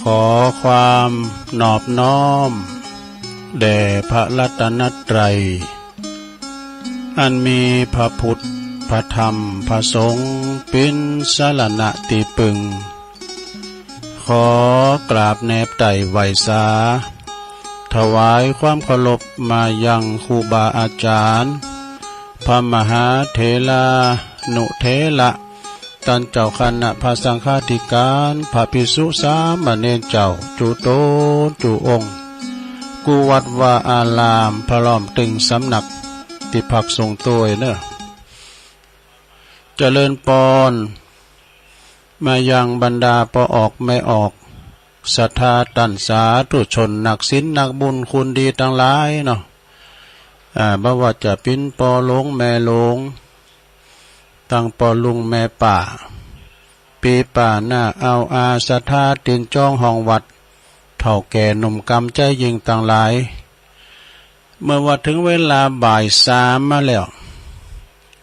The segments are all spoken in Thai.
ขอความนอบน้อมแด่พระรัตนตรัยอันมีพระพุทธพระธรรมพระสงฆ์เป็นสรณะที่พึ่งขอกราบแนบไต่ไหวสาถวายความเคารพมายังครูบาอาจารย์พระมหาเถรานุเถระท่านเจ้าคณะพระสังฆาธิการพระภิกษุสามเณรเจ้าจุโตจุองค์กุวัดวาอารามพระล้อมตึงสำนักติภักสงฆ์ตัวเนอะเจริญปอนมายังบรรดาปอออกไม่ออกศรัทธาตันสาธุชนนักศีลนักบุญคุณดีทั้งหลายเนาะบ่ว่าจะเป็นปอหลงแม่หลงตั้งปอลุงแม่ป่าปีป่าหน้าเอาอาศรัทธาตินจ้องห้องวัดเท่าแก่หนุ่มกำใจยิงต่างหลายเมื่อว่าถึงเวลาบ่ายสามมาแล้ว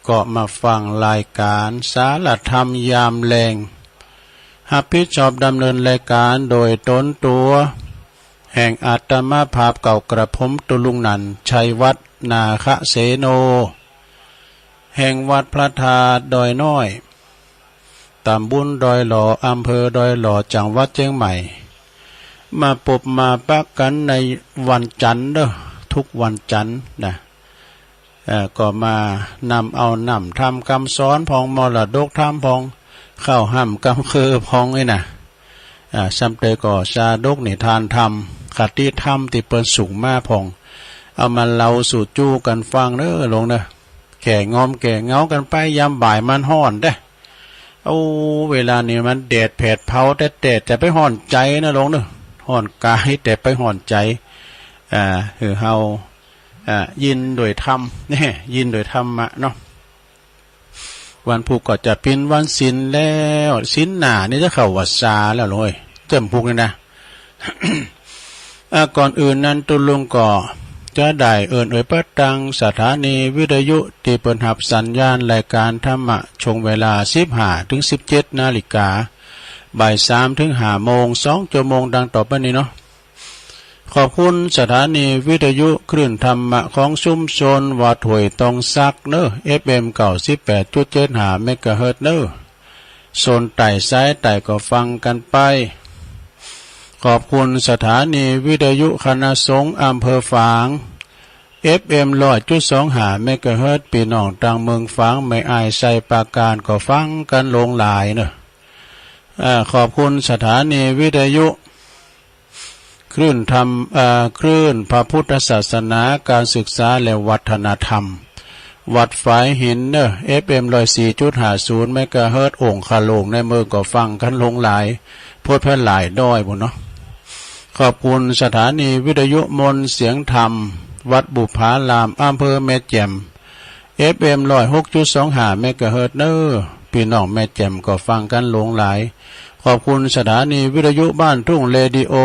ก็มาฟังรายการสารธรรมยามแรงรับผิดชอบดำเนินรายการโดยตนตัวแห่งอาตมาภาพเก่ากระผมตุลุงนันชัยวัฒนาคเสโนแห่งวัดพระธาตุดอยน้อยตำบลดอยหล่ออำเภอดอยหล่อจังหวัดเชียงใหม่มาพบมาปะกันในวันจันทร์เด้อทุกวันจันทร์นะก็มานำเอานำทำคำสอนพองมรดกธรรมพองเข้าห้ำกำคือพองไอ้นะซัมเตก่อชาดกนิทานธรรมคติธรรมที่เปิ้นสูงมาพองเอามาเล่าสู่จู้กันฟังเด้อลงเด้อแก่งอมแก่เงากันไปยามบ่ายมันห้อนเด้เอาเวลานี้มันแดดแผดเผาแต่ไปห้อนใจนะลงเด้อห้อนกายแต่ไปห้อนใจคือเฮายินโดยธรรมนี่ยินโดยธรรมะเนาะวันพุธก็จะเป็นวันศีลแล้วศีลหน้านี่จะเข้าวัดซาแล้วเลยเจ้มพุกนี่นะ ก่อนอื่นนั้นตุลุงก็จะได้เอิ้นประตังสถานีวิทยุที่เปิดหับสัญญาณรายการธรรมะช่วงเวลา 15 ถึง 17 นาฬิกาบ่าย 3 ถึง 5 โมง2 ชั่วโมงดังต่อไปนี้เนาะขอบคุณสถานีวิทยุคลื่นธรรมะของชุมชนวัดห้วยตองซักเนอ FM 98.75 เมกะเฮิรตซ์เนอโซนไต่ซ้ายไต่ก็ฟังกันไปขอบคุณสถานีวิทยุคณะสงฆ์อำเภอฝาง FM 100.25 เมกะเฮิรตซ์พี่น้องต่างเมืองฝางไม่อายใส่ปราการก็ฟังกันลงหลายเนอะขอบคุณสถานีวิทยุคลื่นธรรมคลื่นพระพุทธศาสนาการศึกษาและวัฒนธรรมวัดฝายหินเนอะ FM 104.50 เมกะเฮิรตซ์องค์คาโลงในเมืองก็ฟังกันลงหลายพูดเพื่อหลายด้อยบุญเนาะขอบคุณสถานีวิทยุมนต์เสียงธรรมวัดบุพารามอำเภอแม่แจ่ม FM 106.25 เมกะเฮิรตซ์เนอพี่น้องแม่แจ่มก็ฟังกันลงหลายขอบคุณสถานีวิทยุบ้านทุ่งเรดิโอ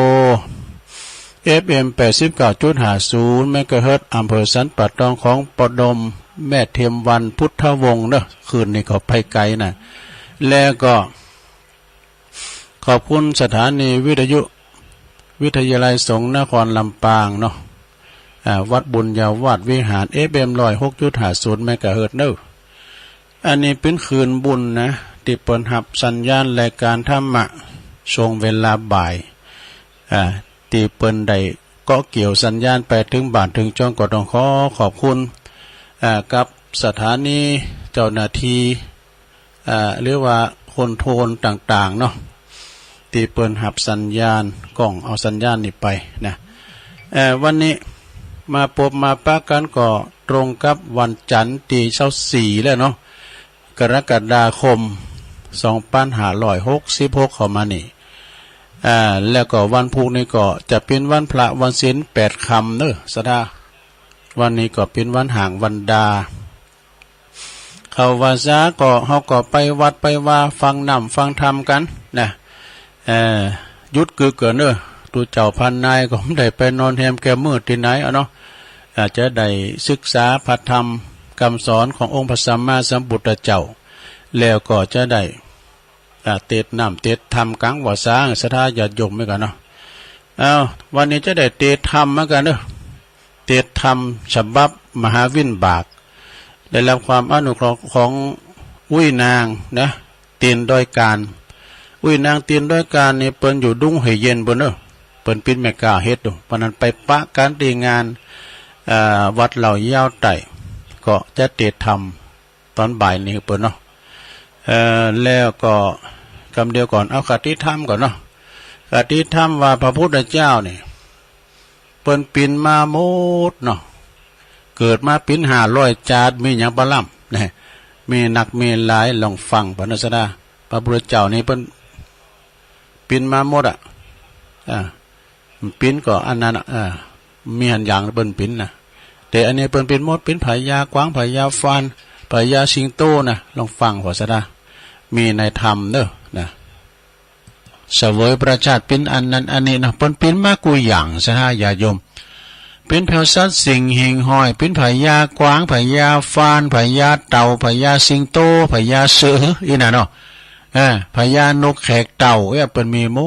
FM 89.50 เมกะเฮิรตซ์อำเภอสันป่าตองของปดมแม่เทียมวันพุทธวงศ์เนอะคืนนี้ก็ไปไกลนะแล้วก็ขอบคุณสถานีวิทยุวิทยาลัยสงฆ์นครลำปางเนาะวัดบุญญาวาสวิหาร FM 106.50 เมกะเฮิรตซ์เนอะอันนี้เป็นคืนบุญนะที่เปิดหับสัญญาณรายการธรรมะช่วงเวลาบ่ายตีเปิ้นได้ก็เกี่ยวสัญญาณไปถึงบ้านถึงจ้องก็ต้องขอบคุณกับสถานีเจ้าหน้าที่หรือว่าคนโทนต่างๆเนาะตีเปิ้นหับสัญญาณกล้องเอาสัญญาณนี่ไปนะวันนี้มาพบมาปะกันก็ตรงกับวันจันทร์ที่24แล้วเนาะกรกฎาคม2566เข้ามานี่แล้วก็วันพุธนี้ก็จะเป็นวันพระวันศีล8ค่ำเนอะสดาวันนี้ก็เป็นวันห่างวันดาเข้าวาซาก็เฮาก็ไปวัดไปว่าฟังนำฟังธรรมกันนะยุดคือเกินเนอะตูเจ้าพันนายก็ไม่ได้ไปนอนแฮมแก้มืดที่ไหนเนาะอาจจะได้ศึกษาพระธรรมคำสอนขององค์พระสัมมาสัมพุทธเจ้าแล้วก็จะได้ เตดน้ำเตดธรรมกังว่าสร้างศรัทธาญาติโยมเหมือนกันเนาะวันนี้จะได้เตดธรรมเหมือนกันเนาะเตดธรรมฉบับมหาวินบากได้รับความอนุเคราะห์ของอุ้ยนางนะเตียนโดยการอุ้ยนางเตียนโดยการนี่เปิ้นอยู่ดุ้งเหยเย็นบนเนาะเปิ้นปิ้นแม่กาเฮ็ดดูเพราะนั้นไปปะการตีงานวัดเหล่ายาวไต่ก็จะเตดธรรมตอนบ่ายนี้เปิ้นเนาะแล้วก็คำเดียวก่อนเอาคติธรรมก่อนเนาะคติธรรมว่าพระพุทธเจ้าเนี่ยเปิ้นปินมาหมดเนาะเกิดมาปิน500จาดมีหยังบ่ล่ำนะมีหนักมีหลายลองฟังพระนัสดาพระพุทธเจ้านี่เปิ้นปินมาหมดปินก็อันนั้นมีหันอย่างเปิ้นปินนะแต่อันนี้เปิ้นปินหมดปินผายากวางผายาฟานผายาสิงโตนะลองฟังพระนัสดามีในธรรมเด้อนะเสวยประชาติเป็นอันนั้นอันนี้นะเป็นมากกุยอย่างสหายาโยมเป็นแผวสัตว์สิ่งหิงห้อยเป็นผายากวางผายาฟานผายาเต่าผายาสิงโตผายาเสืออีน่ะเนาะผายานกแขกเต่าเป็นมีหม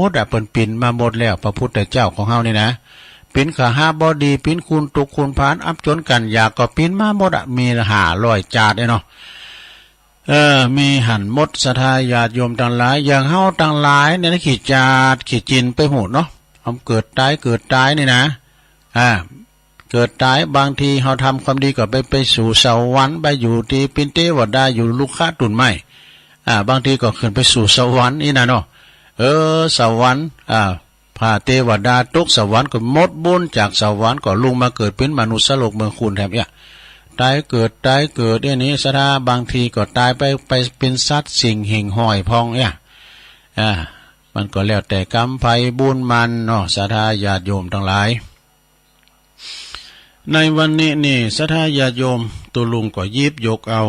ดเป็นมาหมดแล้วพระพุทธเจ้าของเฮานี่นะเป็นขาหาบอดีเป็นคุณตุกคุณพานอับจนกันอยากก็เป็นมาหมดมี500จาดเนาะมีหันมดศรัทธาญาติโยมต่างหลายอย่างเฮาต่างหลายเนี่ยนะขีดจาดขีดจินไปหมดเนาะเกิดตายนี่นะเกิดตายบางทีเฮาทำความดีก็ไปสู่สวรรค์ไปอยู่ที่ปินเทวดาอยู่ลูกค้าตุนไม้บางทีก็ขึ้นไปสู่สวรรค์นี่นะเนาะสวรรค์พาเทวดาตกสวรรค์ก็หมดบุญจากสวรรค์ก็ลงมาเกิดเป็นมนุษย์โลกเมืองคุณแถบเนี่ยตายเกิดนี้ศรัทธาบางทีก็ตายไปเป็นสัตว์สิ่งหิ่งห้อยพองเนี่ยมันก็แล้วแต่กรรมไผบุญมันเนาะศรัทธาญาติโยมทั้งหลายในวันนี้นี่ศรัทธาญาติโยมตัวลุงก็ยิบยกเอา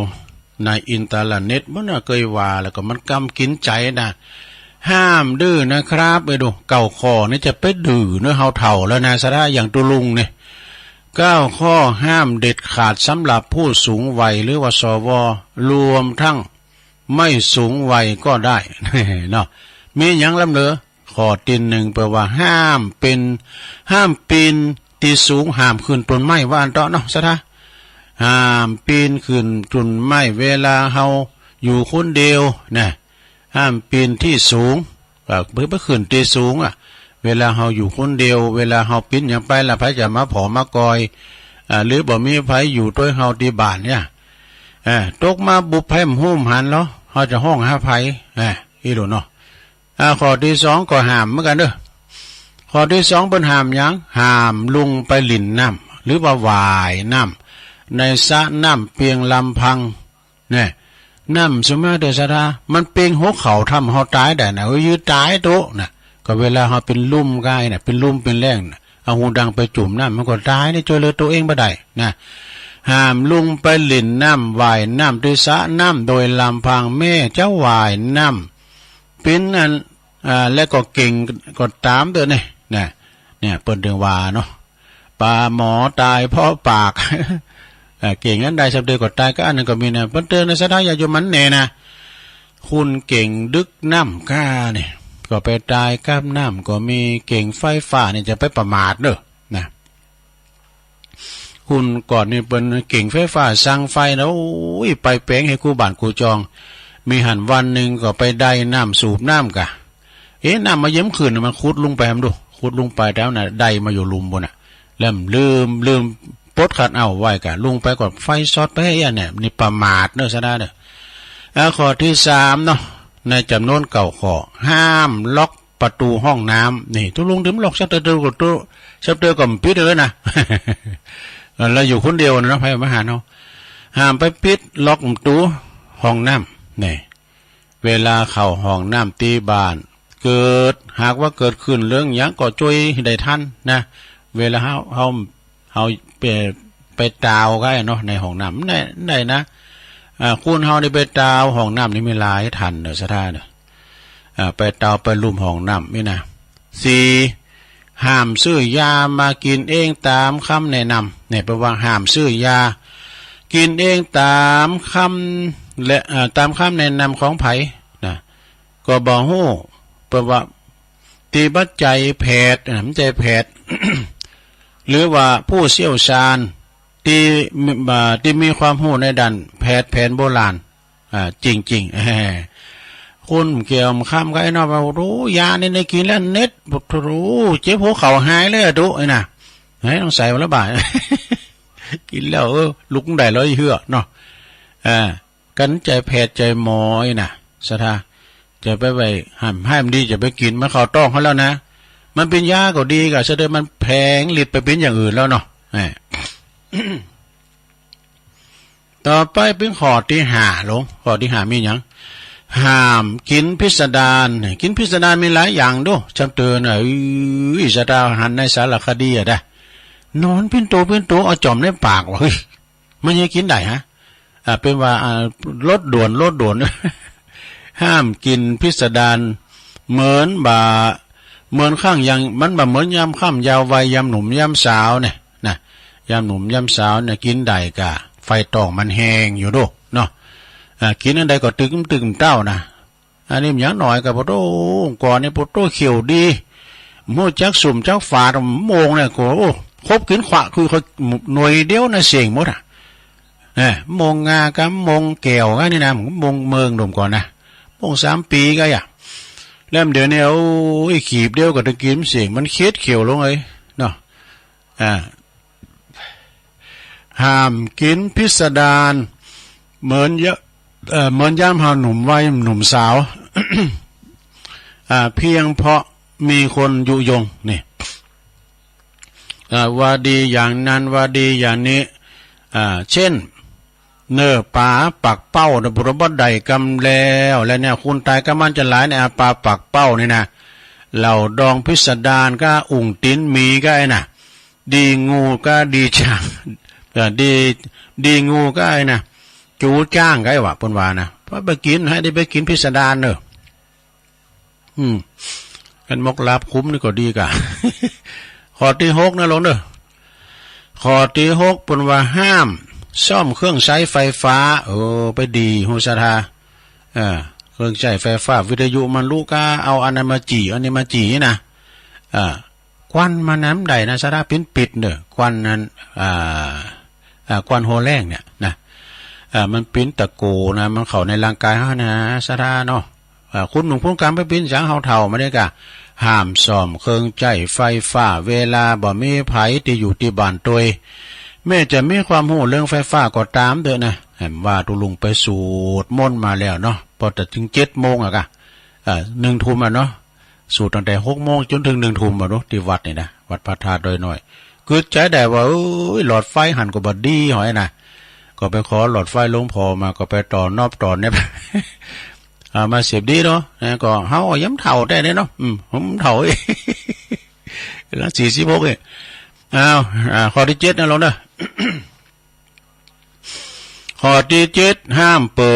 ในอินเทอร์เน็ตมันเคยว่าแล้วก็มันกำกินใจนะห้ามดื้อนะครับไปดูเก่าคอนี่จะไปดื้อเนื้อเท่าแล้วนะศรัทธาอย่างตัวลุงเนี่ย9 ข้อห้ามเด็ดขาดสำหรับผู้สูงวัยหรือว่าสวรวมทั้งไม่สูงวัยก็ได้ เนาะมีอย่างลำเหลือข้อที่1แปลว่าห้ามปีนที่สูงห้ามขึ้นต้นไม้ว่าอันเตาะเนาะซะท่าห้ามปีนขึ้นต้นไม้เวลาเฮาอยู่คนเดียวนะห้ามปีนที่สูงเพื่อขึ้นที่สูงเวลาเฮาอยู่คนเดียวเวลาเฮาปิ้นอย่างไปละไผจะมาผอมากอยหรือบ่มีไผอยู่ด้วยเฮาที่บ้านเนี่ยตกมาบุบไผหุ้มหันแล้วเฮาจะห้องหาไผอีหลูเนาะข้อที่2ก็ห้ามเหมือนกันเด้อข้อที่2เพิ่นห้ามหยังห้ามลงไปลิ่นน้ำหรือว่าว่ายน้ำในสระน้ำเพียงลำพังเนี่ยน้ำสมมาเดชะมันเปียงหัวเข่าทำเฮาตายได้นะยืดตายโตนะก็เวลาเขาเป็นลุ่มกายเนี่ยเป็นลุ่มเป็นแรงนะเอาหูดังไปจุ่มน้ำมันก็ตายในช่วยเหลือตัวเองบ่ได้นะห้ามลุงไปหลินน้ำว่ายน้ำด้วยสระน้ำโดยลำพังแม่เจ้าว่ายน้ำเป็นนั่นและก็เก่งก็ตามเด้อเนี่ยเปิ้นเดืองว่าเนาะปลาหมอตายเพราะปาก เก่งนั้นได้สักเดือนก็ตายก็อันนั้นก็มีนะเปิ้นเตือนในศรัทธาญาติโยมมันแน่นะคุณเก่งดึกน้ำก้าเนี่ยก็ไปตายกับน้ำก็มีเก่งไฟฟ้านี่จะไปประมาทเด้อนะคุณก่อนนี่เป็นเก่งไฟฟ้าสร้างไฟนะโอ้ยไปแปลงให้กูบ้านกูจองมีหันวันหนึ่งก็ไปได้น้ำสูบน้ำกะน้ำมาเยิ้มขืนมันคุดลงไปทำดูคุดลงไปแล้วนะได้มาอยู่ลุมบนแล้วลืมปดขัดเอาไว้กะลงไปก่อนไฟซอดไปให้เนี่ยนี่ประมาทเด้อซะได้เด้อข้อที่3เนาะในจำนวน9 ข้อห้ามล็อกประตูห้องน้ำนี่ทุลุงถึงล็อกชัตเตอร์ก็ตู้ชัตเตอร์ก็ปิดเลยนะ เราอยู่คนเดียวนะไปมาหาเนาะห้ามไปปิดล็อกประตูห้องน้ำนี่เวลาเข้าห้องน้ำตีบ้านเกิดหากว่าเกิดขึ้นเรื่องอย่างก็ช่วยได้ทันนะเวลาเฮาไปตาวก็เนาะในห้องน้ำได้นะคุณเฮาได้ไปตาวห้องน้ำนี่ไม่ลายทันเด้อซะท่าเด้อไปตาวไปลุ่มห้องน้ำนี่นะ4ห้ามซื้อยามากินเองตามคำแนะนำเนี่ยแปลว่าห้ามซื้อยากินเองตามคำและตามคำแนะนำของไผนะ ก็บ่ฮู้เพราะว่าตีบัดใจแพทย์ใจแพทย์ หรือว่าผู้เชี่ยวชาญที่มีความรู้ในด้านแพทย์แผนโบราณจริงๆคุณเกี่ยวข้ามกับไอ้นอรู้ยานี่ได้กินแล้วเน็ตบุตรู้เจ็บหัวเข่าหายเลยดุไอ้น่ะให้ต้องใส่วันละบาท กินแล้วลุกได้เลยเหือเนาะกันใจแพทย์ใจหมอไอ้น่ะสถาจะไปห้ามดีจะไปกินมันเขาต้องเขาแล้วนะมันเป็นยาก็ดีก็แสดงมันแพงหลีดไปเป็นอย่างอื่นแล้วเนาะ ต่อไปเป็นข้อที่5ลงข้อที่5มีอย่างห้ามกินพิสดารกินพิสดารมีหลายอย่างดูจำเตือนสตาหันในสารคดีได้นอนเป็นตัวเอาจอมในปากว่าเฮ้ยมันยังกินได้ฮะเป็นว่ารถด่วน ห้ามกินพิสดารเหมือนข้างยังมันเหมือนยามค่ำยาววัยยามหนุ่มยามสาวเนี่ยนะยามหนุ่มยามสาวเนี่ยกินได้กะไฟตองมันแห้งอยู่ดูเนาะกินอันใดก็ตึงเต้านะอันนี้อย่างหน่อยกับโปโต้ก่อนนี่โปโต้เขียวดีโมจักสุ่มจักฝาดโมงเนี่ยโอ้ครบกินขวะคือเขาหน่วยเดียวนะเสียงหมดโมงงากับโมงแก้วกันนี่นะโมงเมืองดมก่อนนะโมง3 ปีก็อย่าแล้วเดี๋ยวนี้ขีบเดียวกับตะกินเสียงมันเค็ดเขียวลงเลยเนาะห้ามกินพิสดารเหมือนย่ามหาหนุ่มวัยหนุ่มสาว เพียงเพราะมีคนยุยงนี่ว่าดีอย่างนั้นว่าดีอย่างนี้เช่นเนื้อป่าปักเป้าในบุรบดใดกำแล้วและเนี่ยคุณตายก็มันจะหลายในปลาปักเป้านี่นะเหล่าดองพิสดารก็อุ่งติ้นมีก็ไอ้น่ะดีงูก็ดีช่างดีงูก็ไอ้น่ะจูจ้างก็ไอ้วะปนวานะเพราะไปกินให้ได้ไปกินพิสดารเนอะกันมกลาบคุ้มนี่ก็ดีกะ ข้อที่6นะลงเด้อข้อที่6ปนว่าห้ามซ่อมเครื่องใช้ไฟฟ้าไปดีหูสถาเครื่องใช้ไฟฟ้าวิทยุมันลูกก็เอาอันนั้นมาจีนะควันมาน้ำใดนะสถาปิดเด้อควันนั้นควันโฮแรงเนี่ยนะมันปิ้นตะโกนะมันเข้าในร่างกายเฮานะสถาเนาะคุณหนุ่มผู้การไปปิ้นสังเฮาเฒ่ามาได้กะห้ามซ่อมเครื่องใช้ไฟฟ้าเวลาบ่มีไผที่อยู่ที่บ้านตัวแม่จะมีความรู้เรื่องไฟฟ้าก็ตามเด้อนะแหมว่าตุลุงไปสูดมนต์มาแล้วเนาะพอถึง7 โมงอ่ะกะ1 ทุ่มอ่ะเนาะสูดตั้งแต่6 โมงจนถึง1 ทุ่มอ่ะเนาะที่วัดนี่นะวัดพระธาตุโดยน้อยคือใจได้ว่าหลอดไฟหันก็บ่ดีหอยนะก็ไปขอหลอดไฟหลวงพ่อมาก็ไปต่อนอบต่อเนี่ย มาเสียบดีเนาะก็เฮาย้ำเฒ่าได้เนาะผมเฒ่าแล้ว46นี่ข้อที่7นะลงเด้อ ข้อที่7ห้ามเปิ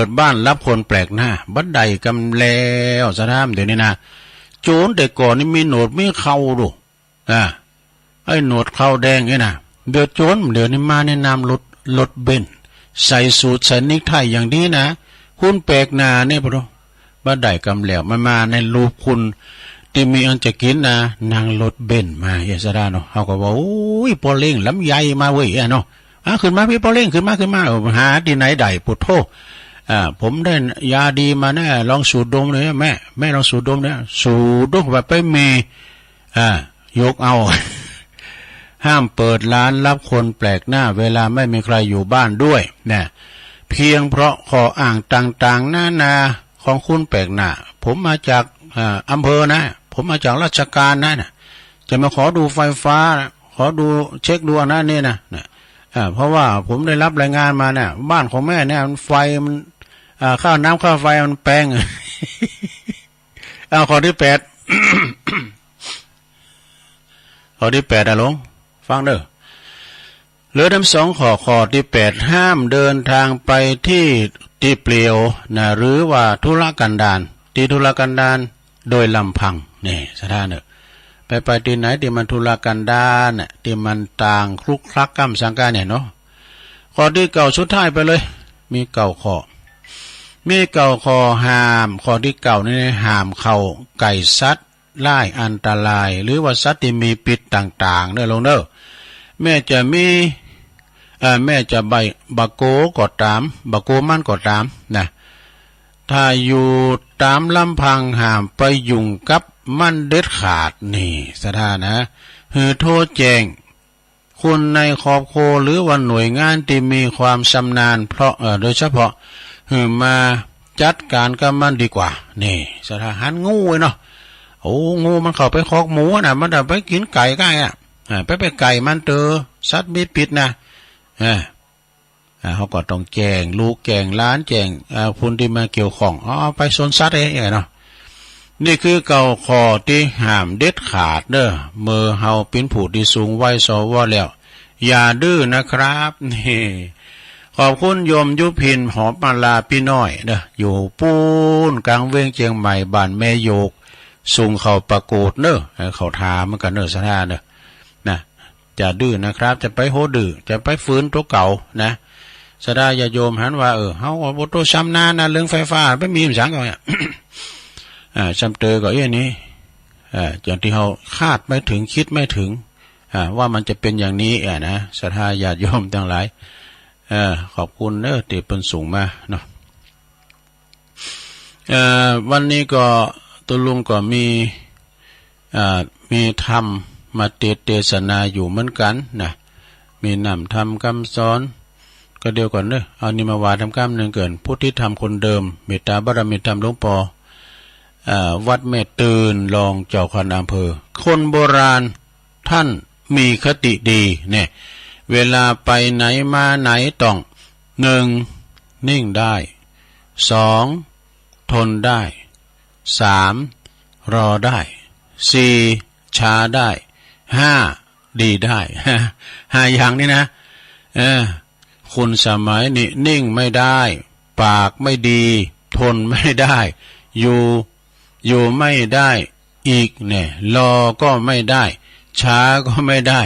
ดบ้านรับคนแปลกหน้าบัดใดกำแล้วสถานเดี๋ยวนี้นะโจรแต่ก่อนนี่มีหนวดมีเข่าดูไอ้หนวดเข่าแดงนี่นะเดี๋ยวโจรเดี๋ยวนี้มาในนามรถเบนซ์ใส่สูทใส่นิกไทอย่างนี้นะคุณแปลกหน้าเนี่ยพะบัดใดกำแล้วมันมาในรูปคุณที่มีอันจะกินนะนางรถเบนซ์มาเยสดาเนาะเขาก็บอกโอ้ยปอเล่งลำไยมาเว้ยเนาะขึ้นมาพี่ปอเล่งขึ้นมาหาที่ไหนได้ปุถโธผมได้ยาดีมาแน่ลองสูดดมเลยแม่ลองสูดดมเนี่ยสูดดมแบบไปมียกเอา ห้ามเปิดร้านรับคนแปลกหน้าเวลาไม่มีใครอยู่บ้านด้วยเนี่ยเพียงเพราะขออ่างต่างๆนาของคุณแปลกหน้าผมมาจากอำเภอนะผมมาจากราชการนะจะมาขอดูไฟฟ้าขอดูเช็คดูอันนั้นนี่นะเพราะว่าผมได้รับรายงานมาเนี่ยบ้านของแม่เนี่ยมันไฟมันข้าวน้ำข้าวไฟมันแป้ง ข้อที่8 ข้อที่8ลงฟังเด้อเหลือทั้ง2ข้อที่8ห้ามเดินทางไปที่เปลี่ยวนะหรือว่าธุรกันดารที่ธุรกันดารโดยลำพังนี่สถานเด้อไปที่ไหนที่มันธุรกันดารน่ะที่มันต่างคลุกคลักก้ำสังกาเนี่ยเนาะข้อที่9สุดท้ายไปเลยมี9ข้อ มีเก่าคอห้ามข้อที่เก่านี่ห้ามเข้าไก่สัตว์ล่ายอันตรายหรือว่าสัตว์ที่มีพิษต่างๆเด้อลงเด้อแม่จะมีแม่จะใบบะโกก็ตามบะโกมันก็ตามนะถ้าอยู่ตามลำพังห้ามไปยุ่งกับมันเด็ดขาดนี่สถานะหือโทษแจ้งคุณในครอบครัวหรือว่าหน่วยงานที่มีความชำนาญเพราะโดยเฉพาะหือมาจัดการกับมันดีกว่านี่สถาหันงูเนาะโอ้งูมันเข้าไปคอกหมูนะมันไปกินไก่ก็ไปไก่มันเจอสัตว์มีพิษนะเขาก็ต้องแจ้งลูกแจ้งล้านแจ้งผู้ที่มาเกี่ยวข้องไปสวนสัตว์เนาะนี่คือเก่าข้อที่ห้ามเด็ดขาดเด้อเมื่อเฮาเป็นผู้ที่สูงวัยสวแล้วอย่าดื้อนะครับนี่ขอบคุณโยมยุพินหอมมาลาพี่น้อยเด้ออยู่ปูนกลางเวียงเชียงใหม่บ้านแม่โยกสูงเขาประโกดเด้อเขาถามมันกันเด้อสถานเด้อนะจะดื้อนะครับจะไปโหดื้อจะไปฟื้นตัวเก่านะสดาอย่าโยมหันว่าเฮาบ่ตัวซ้ำนานนะเรื่องไฟฟ้าไม่มีสังก็เนี่ยจำเตอก็อย่างนี้อย่างที่เขาคาดไม่ถึงคิดไม่ถึงว่ามันจะเป็นอย่างนี้นะศรัทธาญาติโยมทั้งหลายขอบคุณเนอะที่เป็นสูงมาเนาะวันนี้ก็ตุลุงก็มีธรรมมาเทศนาอยู่เหมือนกันนะมีนำธรรมคำสอนก็เดียวก่อนเนอะเอานิมาวาทำกรรมหนึ่งเกินพุทธิธรรมคนเดิมเมตตาบารมีธรรมหลวงปอวัดแม่ตื่นรองเจ้าคณะอำเภอคนโบราณท่านมีคติดีเนี่ยเวลาไปไหนมาไหนต้อง1นิ่งได้2ทนได้3รอได้4ช้าได้5ดีได้5อย่างนี้นะคุณสมัยนี้นิ่งไม่ได้ปากไม่ดีทนไม่ได้อยู่ไม่ได้อีกเนี่ยรอก็ไม่ได้ช้าก็ไม่ได้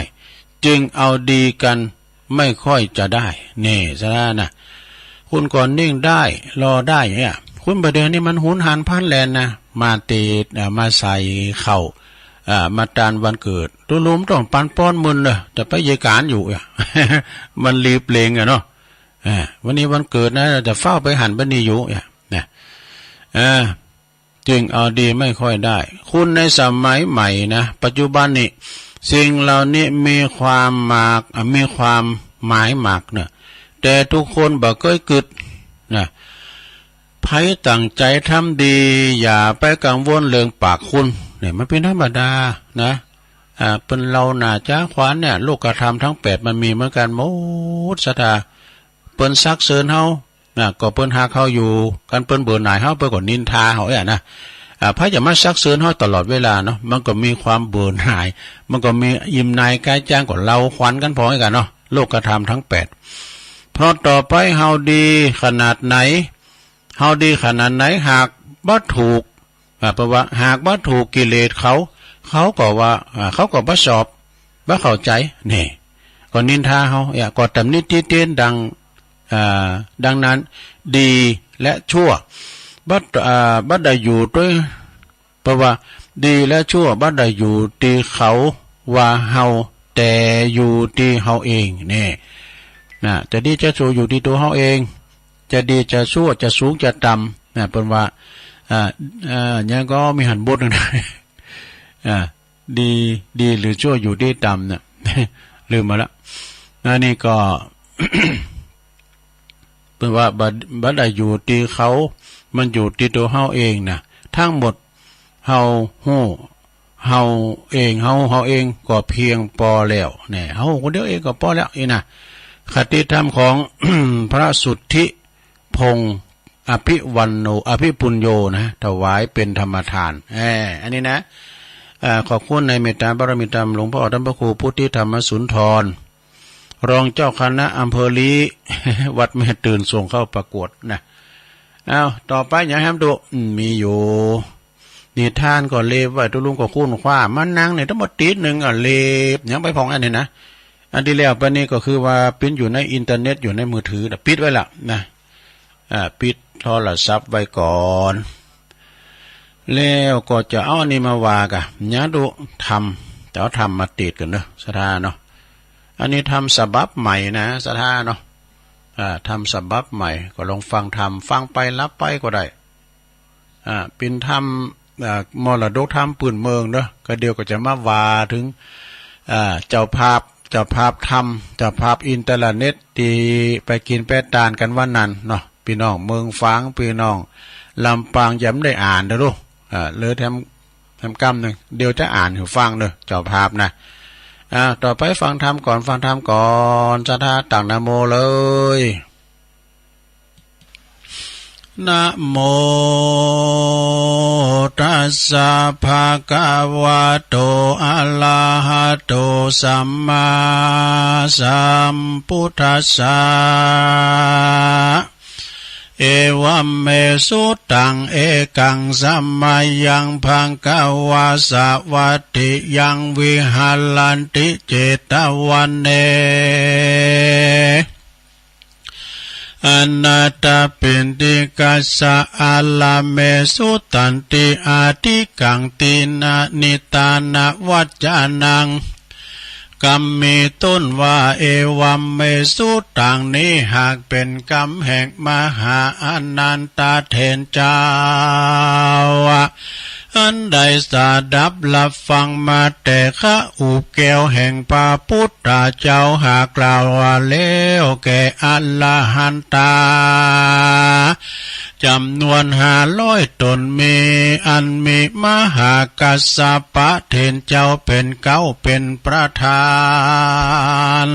จึงเอาดีกันไม่ค่อยจะได้นี่ซะนะคุณก่อนนิ่งได้รอได้เนี่ยคุณประเดี๋ยวนี้มันหุนหันพันแลนนะมาตีมาใส่เข่ามาตานวันเกิดตัวลุมต้องปันป้อนมึนเลยแต่ไปเยการอยู่มันรีบเลงเนาะวันนี้วันเกิดนะแต่เฝ้าไปหันบันนี้อยู่นะจึงเอาดีไม่ค่อยได้คุณในสมัยใหม่นะปัจจุบันนี้สิ่งเหล่านี้มีความหมายหมากเนี่ยแต่ทุกคนบ่เคยกึดนะไผตั้งใจทำดีอย่าไปกังวลเรื่องปากคุณเนี่ยมันเป็นธรรมดานะเป็นเราหน้าจ้าขวานเนี่ยโลกธรรมทั้ง8มันมีเหมือนกันหมดศรัทธาเปิ้นซักเซินเฮาก็เปิ้นหาเขาอยู่กันเปิ้นเบื่อหน่ายเฮาเปิ้นก็นินทาเฮานะพระจะมาซักเซินเฮาตลอดเวลาเนาะมันก็มีความเบื่อหน่ายมันก็มียิ้มนายกายจ้างก็เราขวัญกันพอกันเนาะโลกธรรมทั้ง8เพราะต่อไปเฮาดีขนาดไหนหากบ่ถูกเพราะว่าหากบ่ถูกกิเลสเขาก็ว่าเขาก็บ่ชอบบ่เข้าใจนี่ก็นินทาเฮาก็ตำหนิติเตียนดังนั้นดีและชั่วบัดได้อยู่ด้วยเพราะว่าดีและชั่วบัดได้อยู่ที่เขาว่าเฮาแต่อยู่ที่เฮาเองนี่จะดีจะชั่วอยู่ที่ตัวเฮาเองจะดีจะชั่วจะสูงจะต่ำเป็นว่ายังก็มีหันบทนะดีหรือชั่วอยู่ที่ต่ำเนี่ยลืมมาละนี่ก็ เป็นว่าบัดได้อยู่ที่เขามันอยู่ที่ตัวเฮาเองนะทั้งหมดเฮาฮู้เฮาเองก็เพียงพอแล้วเนี่ยเฮาคนเดียวเองก็พอแล้วนะคติธรรมของ พระสุทธิพงศ์อภิปุญโญนะถวายเป็นธรรมทานอันนี้นะขอบคุณในเมตตาบารมีธรรมหลวงพ่อท่านพระครูพุทธิธรรมสุนทรรองเจ้าคณะอำเภอลีวัดแม่ตื่นส่งเข้าประกวดนะต่อไปอย่าให้ดูมีอยู่นิทานก็เล็บไว้ตุลุงก็คุ้นคว้ามันนั่งเนี่ยทั้งหมดตีหนึ่งเล็บยังไปพองอันนี้นะอันที่แล้วไปนี่ก็คือว่าปิ้นอยู่ในอินเทอร์เน็ตอยู่ในมือถือปิดไว้ละนะปิด รศัพท์ไว้ก่อนแล้วก็จะเอานี่มาว่ากะญาดูทำแต่เอาทำมาติดกันเนอะสถาเนาะอันนี้ทำฉบับใหม่นะสถาเนาะทำฉบับใหม่ก็ลองฟังทำฟังไปรับไปก็ได้เป็นทำมรดกทำปืนเมืองเนอะก็เดียวก็จะมาว่าถึงเจ้าภาพทำเจ้าภาพอินเทอร์เน็ตที่ไปกินแปะตานกันวันนั้นเนาะพี่น้องเมืองฟังพี่น้องลำปางย้ำได้อ่านเด้อลูกเลยทำกรรมหนึ่งเดี๋ยวจะอ่านให้ฟังเด้อเจ้าภาพนะต่อไปฟังธรรมก่อนสาธาตั้งนะโมเลยนะโมตัสสะภะคะวะโตอะระหะโตสัมมาสัมพุทธัสสะเอวัมเมสุตังเอกังสัมมายังภังกวาสวัตติยังวิหารันติเจตวันเนอนาตาปินติกัสสะอาลาเมสุตันติอาทิกังตินานิตานาวัจจานังกรรมมีต้นว่าเอวัมเมสุตังนี้หากเป็นกรรมแห่งมหาอนันตเถรเจ้าอันใดสดับรับฟังมาแต่ข้าอุแก้วแห่งพระพุทธเจ้าหากกล่าวว่าแล้วแก่อรหันตาจำนวน500 ตนมีอันมีมหากัสสปะเถรเจ้าเป็นเก้าเป็นประธาน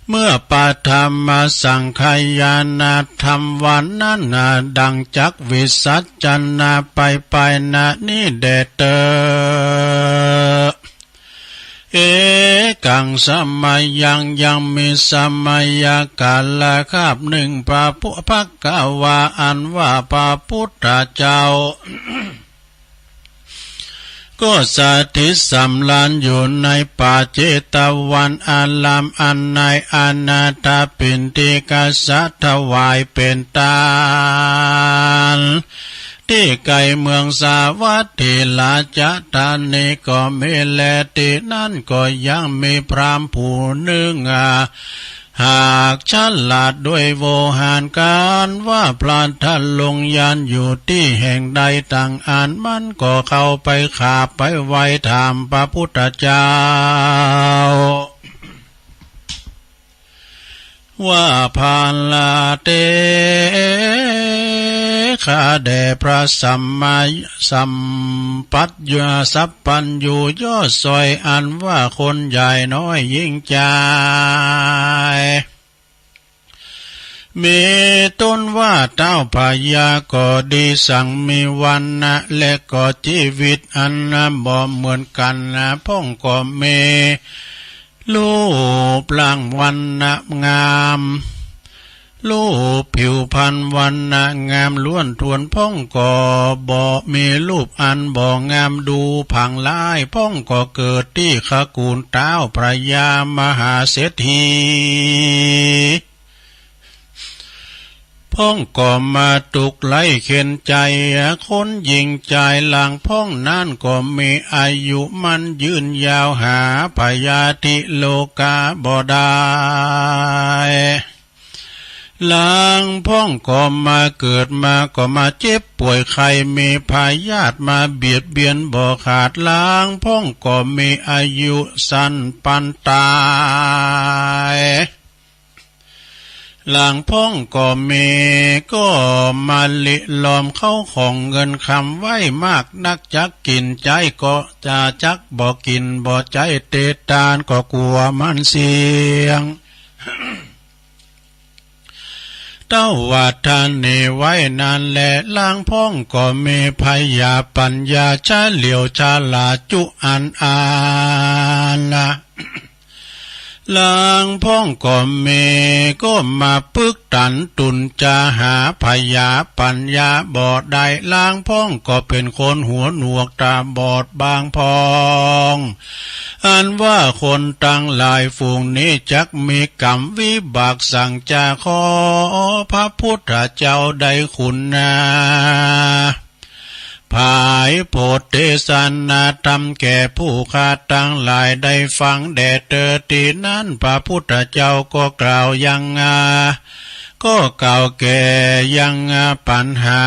เมื่อปาธรรมสังขยานาธรรมวันนั้นดังจักวิสัชจันนาไปนานี้เดเตเอกังสมัยยังมีสมัยกาลคาบหนึ่งพระพุทธกวาอันว่าพระพุทธเจ้าก็สถิตสำราญอยู่ในป่าเจตวันอารามอันในอนาถปิณฑิกษัตริย์ถวายเป็นทานที่ไกลเมืองสาวัตถีลาจะตานีก็มีแลตินั่นก็ยังมีพรามผู้หนึ่งหากฉลาดด้วยโวหารการว่าพระท่านลงยานอยู่ที่แห่งใดต่างอ่านมันก็เข้าไปขาบไปไว้ถามพระพุทธเจ้าว่าพาลาเตข้าแด่พระสัมมาสัมปัญญาสัพพัญญูยอดซอยอันว่าคนใหญ่น้อยยิ่งใจมีต้นว่าเต้าพญาก็ดีสั่งมีวันนะและก็ชีวิตอันบ่เหมือนกันนะพ่องก็มีรูปร่างวันนะงามรูปผิวพรรณวันนะงามล้วนทวนพ่องก็บ่มีรูปอันบ่งามดูผังลายพ่องก็เกิดที่ขกูลเต้าพระยามหาเศรษฐีพ่องก็มาตุกไล่เข็นใจคนยิงใจหลังพ่องนั่นก็มีอายุมันยืนยาวหาพยาธิโลกาบ่ได้หลังพ่องก็มาเกิดมาก็มาเจ็บป่วยใครมีพยาธิมาเบียดเบียนบ่ขาดหลังพ่องก็มีอายุสั้นปันตายหลังพ่องก็มีก็มาลิลอมเข้าของเงินคำไว้มากนักจักกินใจก็จะจักบ่กินบ่ใจเตตานก็กลัวมันเสียง เต้าว่าท่านนี่ไว้นานแลล้างพ่องก็มีพยาปัญญาชาเหลียวชาลาจุอันอาละ ลางพ้องก็เมก็มาปึกตันตุนจะหาพยาปัญญาบอดได้ลางพ้องก็เป็นคนหัวหนวกตาบอดบางพองอันว่าคนตั้งหลายฝูงนี้จักมีกรรมวิบากสั่งจะขอพระพุทธเจ้าได้คุณนาภายโพธิสันนาธรรมแก่ผู้ขาดตั้งหลายได้ฟังแด่เตอตีนั้นพระพุทธเจ้าก็กล่าวยังก็กล่าวแก่ยังปัญหา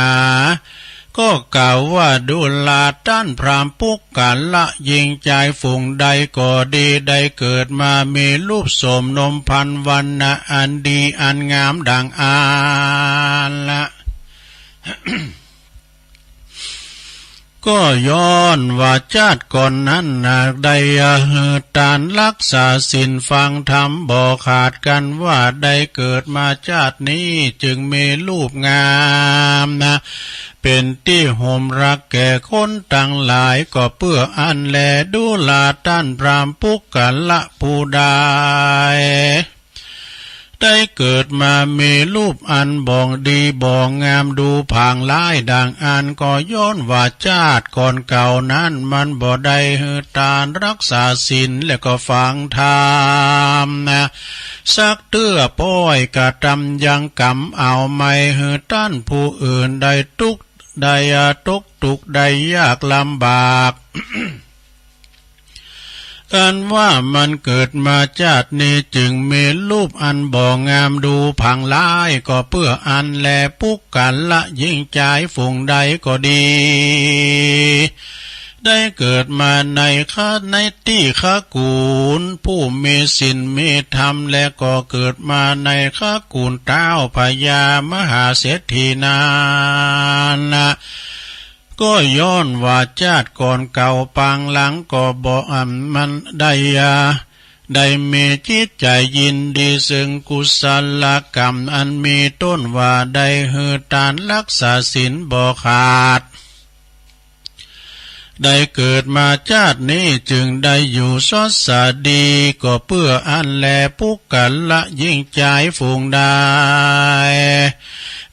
ก็กล่าวว่าดูลาต้านพรามปุกกันละยิงใจฝูงใดก็ดีได้เกิดมามีรูปโสมนมพันวันนะอันดีอันงามดังอาละ ก็ย้อนว่าชาติก่อนนั้นได้ตานรักษาศีลฟังธรรมบ่ขาดกันว่าได้เกิดมาชาตินี้จึงมีรูปงามเป็นที่ห่มรักแก่คนตั้งหลายก็เพื่ออันแลดูลาต้านพรามปุกกันละผู้ใดได้เกิดมามีรูปอันบ่องดีบ่องงามดูผางร้ายดังอันก็ย้อนว่าชาติก่อนเก่านั้นมันบ่ได้ตานรักษาศีลและก็ฟังธรรมสักเตื้อป้อยกะทำยังกรรมเอาไม่ต้านผู้อื่นได้ทุกข์ได้ทุกข์ได้ยากลำบาก กันว่ามันเกิดมาชาตินี้จึงมีรูปอันบ่งามดูผังร้ายก็เพื่ออันแลปุกกันละยิ่งใจฝูงใดก็ดีได้เกิดมาในในที่ข้ากูลผู้มีศีลมีธรรมและก็เกิดมาในข้ากูลเต้าพญามหาเศรษฐีนานะก็ย้อนว่าชาติก่อนเก่าปางหลังก็บ่มันได้มีจิตใจยินดีซึ่งกุศลกรรมอันมีต้นว่าได้หือตานรักษาศีลบ่ขาดได้เกิดมาชาตินี้จึงได้อยู่สดสดีก็เพื่ออันแลปุกกันละยิ่งใจฝูงได้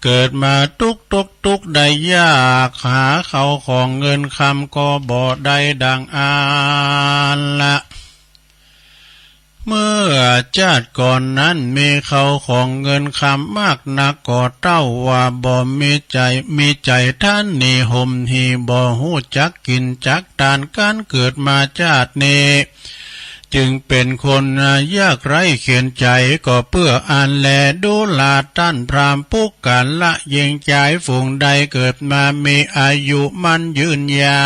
เกิดมาทุกได้ยากหาเขาของเงินคำก็บ่ได้ดังอ่านละเมื่อชาติก่อนนั้นมีเขาของเงินคำมากนักก็เต้าว่าบ่มีใจท่านนี่ห่มหีบ่หูจักกินจักทานการเกิดมาชาตินี้จึงเป็นคนยากไร้เขียนใจก็เพื่ออันแลดูลาต้านพรามปุกกันละยิงใจฝูงใดเกิดมามีอายุมันยืนยา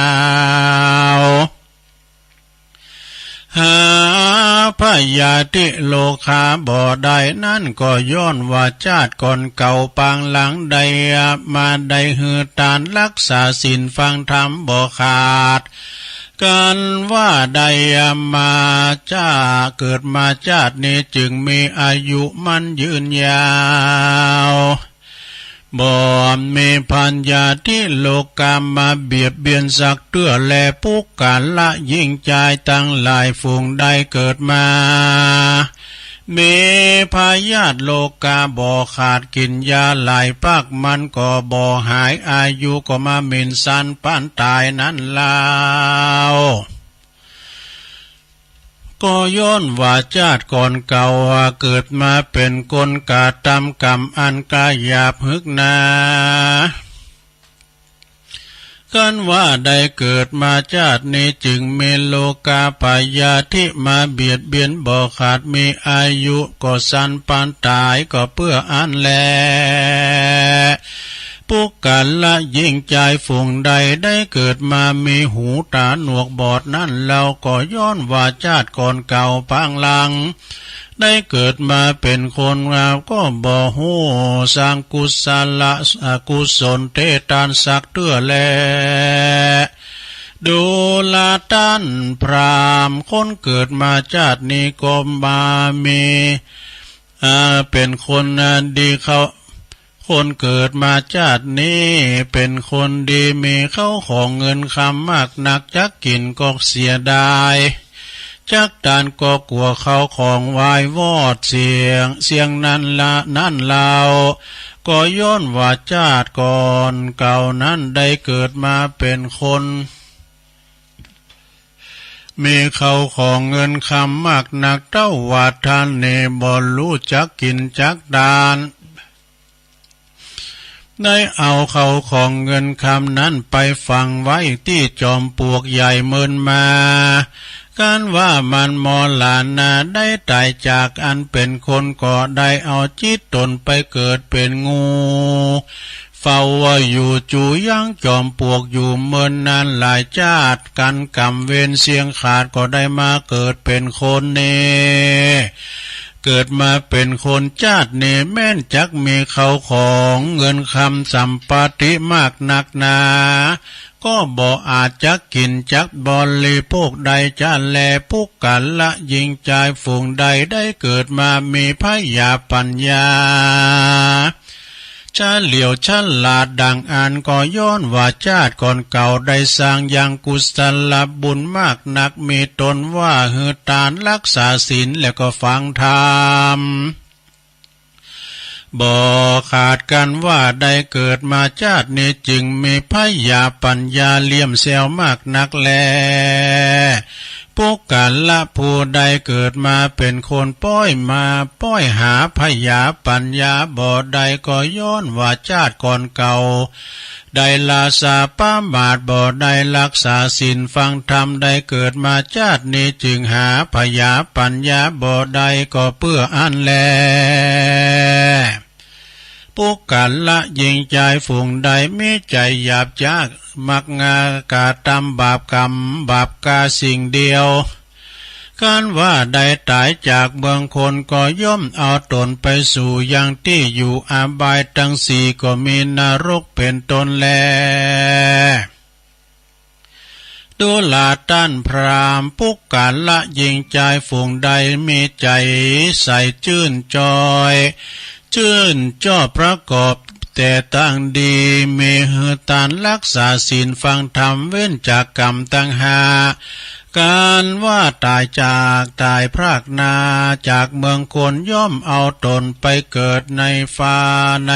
วหาพยาธิโลคาบ่ได้นั่นก็ย้อนว่าชาติก่อนเก่าปางหลังใดมาได้หือตานรักษาศีลฟังธรรมบ่ขาดกันว่าใดมาเกิดมาชาตินี้จึงมีอายุมันยืนยาวบ่มีพัญญาที่โลกามาเบียดเบียนสักเตื้อแลปุกกันละยิ่งใจตั้งหลายฝูงได้เกิดมามีพยาธิโลกาบ่ขาดกินยาหลายปักมันก็บ่หายอายุก็มาหมิ่นสันปานตายนั้นลาวก็ย้อนว่าชาติก่อนเก่าเกิดมาเป็นคนกาตำกรรมอันกาหยาบฮึกนากันว่าได้เกิดมาชาตินี้จึงมีโลกาพยาธิมาเบียดเบียนบ่ขาดมีอายุก็สันปานตายก็เพื่ออันแลปุกกันละยิ่งใจฝูงใดได้เกิดมามีหูตาหนวกบอดนั่นเราก็ย้อนว่าชาติก่อนเก่าปางหลังได้เกิดมาเป็นคนก็บ่ฮู้สร้างกุศลกุศลเทตานสักเตื้อแลดูลาต้านพรามคนเกิดมาชาตินี้ก็มามีเป็นคนดีเขาคนเกิดมาชาตินี้เป็นคนดีมีเข้าของเงินคำมากนักจักกินก็เสียดาย จักดานก็กลัวเขาของวายวอดเสียงนั้นละนั่นเราก็ย้อนว่าชาติก่อนเก่านั้นได้เกิดมาเป็นคนมีเขาของเงินคำมากนักเต้าว่าท่านเนบ่รู้จักกินจักดานได้เอาเขาของเงินคำนั้นไปฝังไว้ที่จอมปลวกใหญ่เมินมาการว่ามันมอลานาได้ตายจากอันเป็นคนก็ได้เอาจิตตนไปเกิดเป็นงูเฝ้าว่าอยู่จูยังจอมปลวกอยู่เมินนานหลายชาติกันกรรมเวรเสียงขาดก็ได้มาเกิดเป็นคนเนเกิดมาเป็นคนชาติเนแม่นจักมีเขาของเงินคำสัมปติมากนักหนาก็บ่อาจจักกินจักบริโภคใดจะแลผู้กันละยิงใจฝูงใดได้เกิดมามีพยาปัญญาชาเหลียวฉลาดดังอ่านก็ย้อนว่าชาติก่อนเก่าได้สร้างยังกุศลบุญมากนักมีตนว่าหือตานรักษาศีลแล้วก็ฟังธรรมบ่ขาดกันว่าได้เกิดมาชาตินี้จึงมีพยาปัญญาเลี่ยมแซวมากนักแลพวกกันละผู้ใดเกิดมาเป็นคนป้อยหาพยาปัญญาบ่ใดก็ย้อนว่าชาติก่อนเก่าได้ลาสาป้ามาดบ่ได้รักษาศีลฟังธรรมได้เกิดมาชาตินี้จึงหาพยาปัญญาบ่ใดก็เพื่ออันแลผู้กันละยิงใจฝูงใดมีใจหยาบจากมักงากาตำบาปกรรมบาปกาสิ่งเดียวการว่าได้ตายจากเมืองคนก็ย่อมเอาตนไปสู่ยังที่อยู่อาบายทั้งสี่ก็มีนรกเป็นตนแลดูลาต้านพรามผู้กันละยิงใจฝูงใดมีใจใสชื่นจอยชื่นจ้อประกอบแต่ตั้งดีมีหือตานรักษาศีลฟังธรรมเว้นจากกรรมตั้งหาการว่าตายจากตายพรากนาจากเมืองคนย่อมเอาตนไปเกิดในฟ้าใน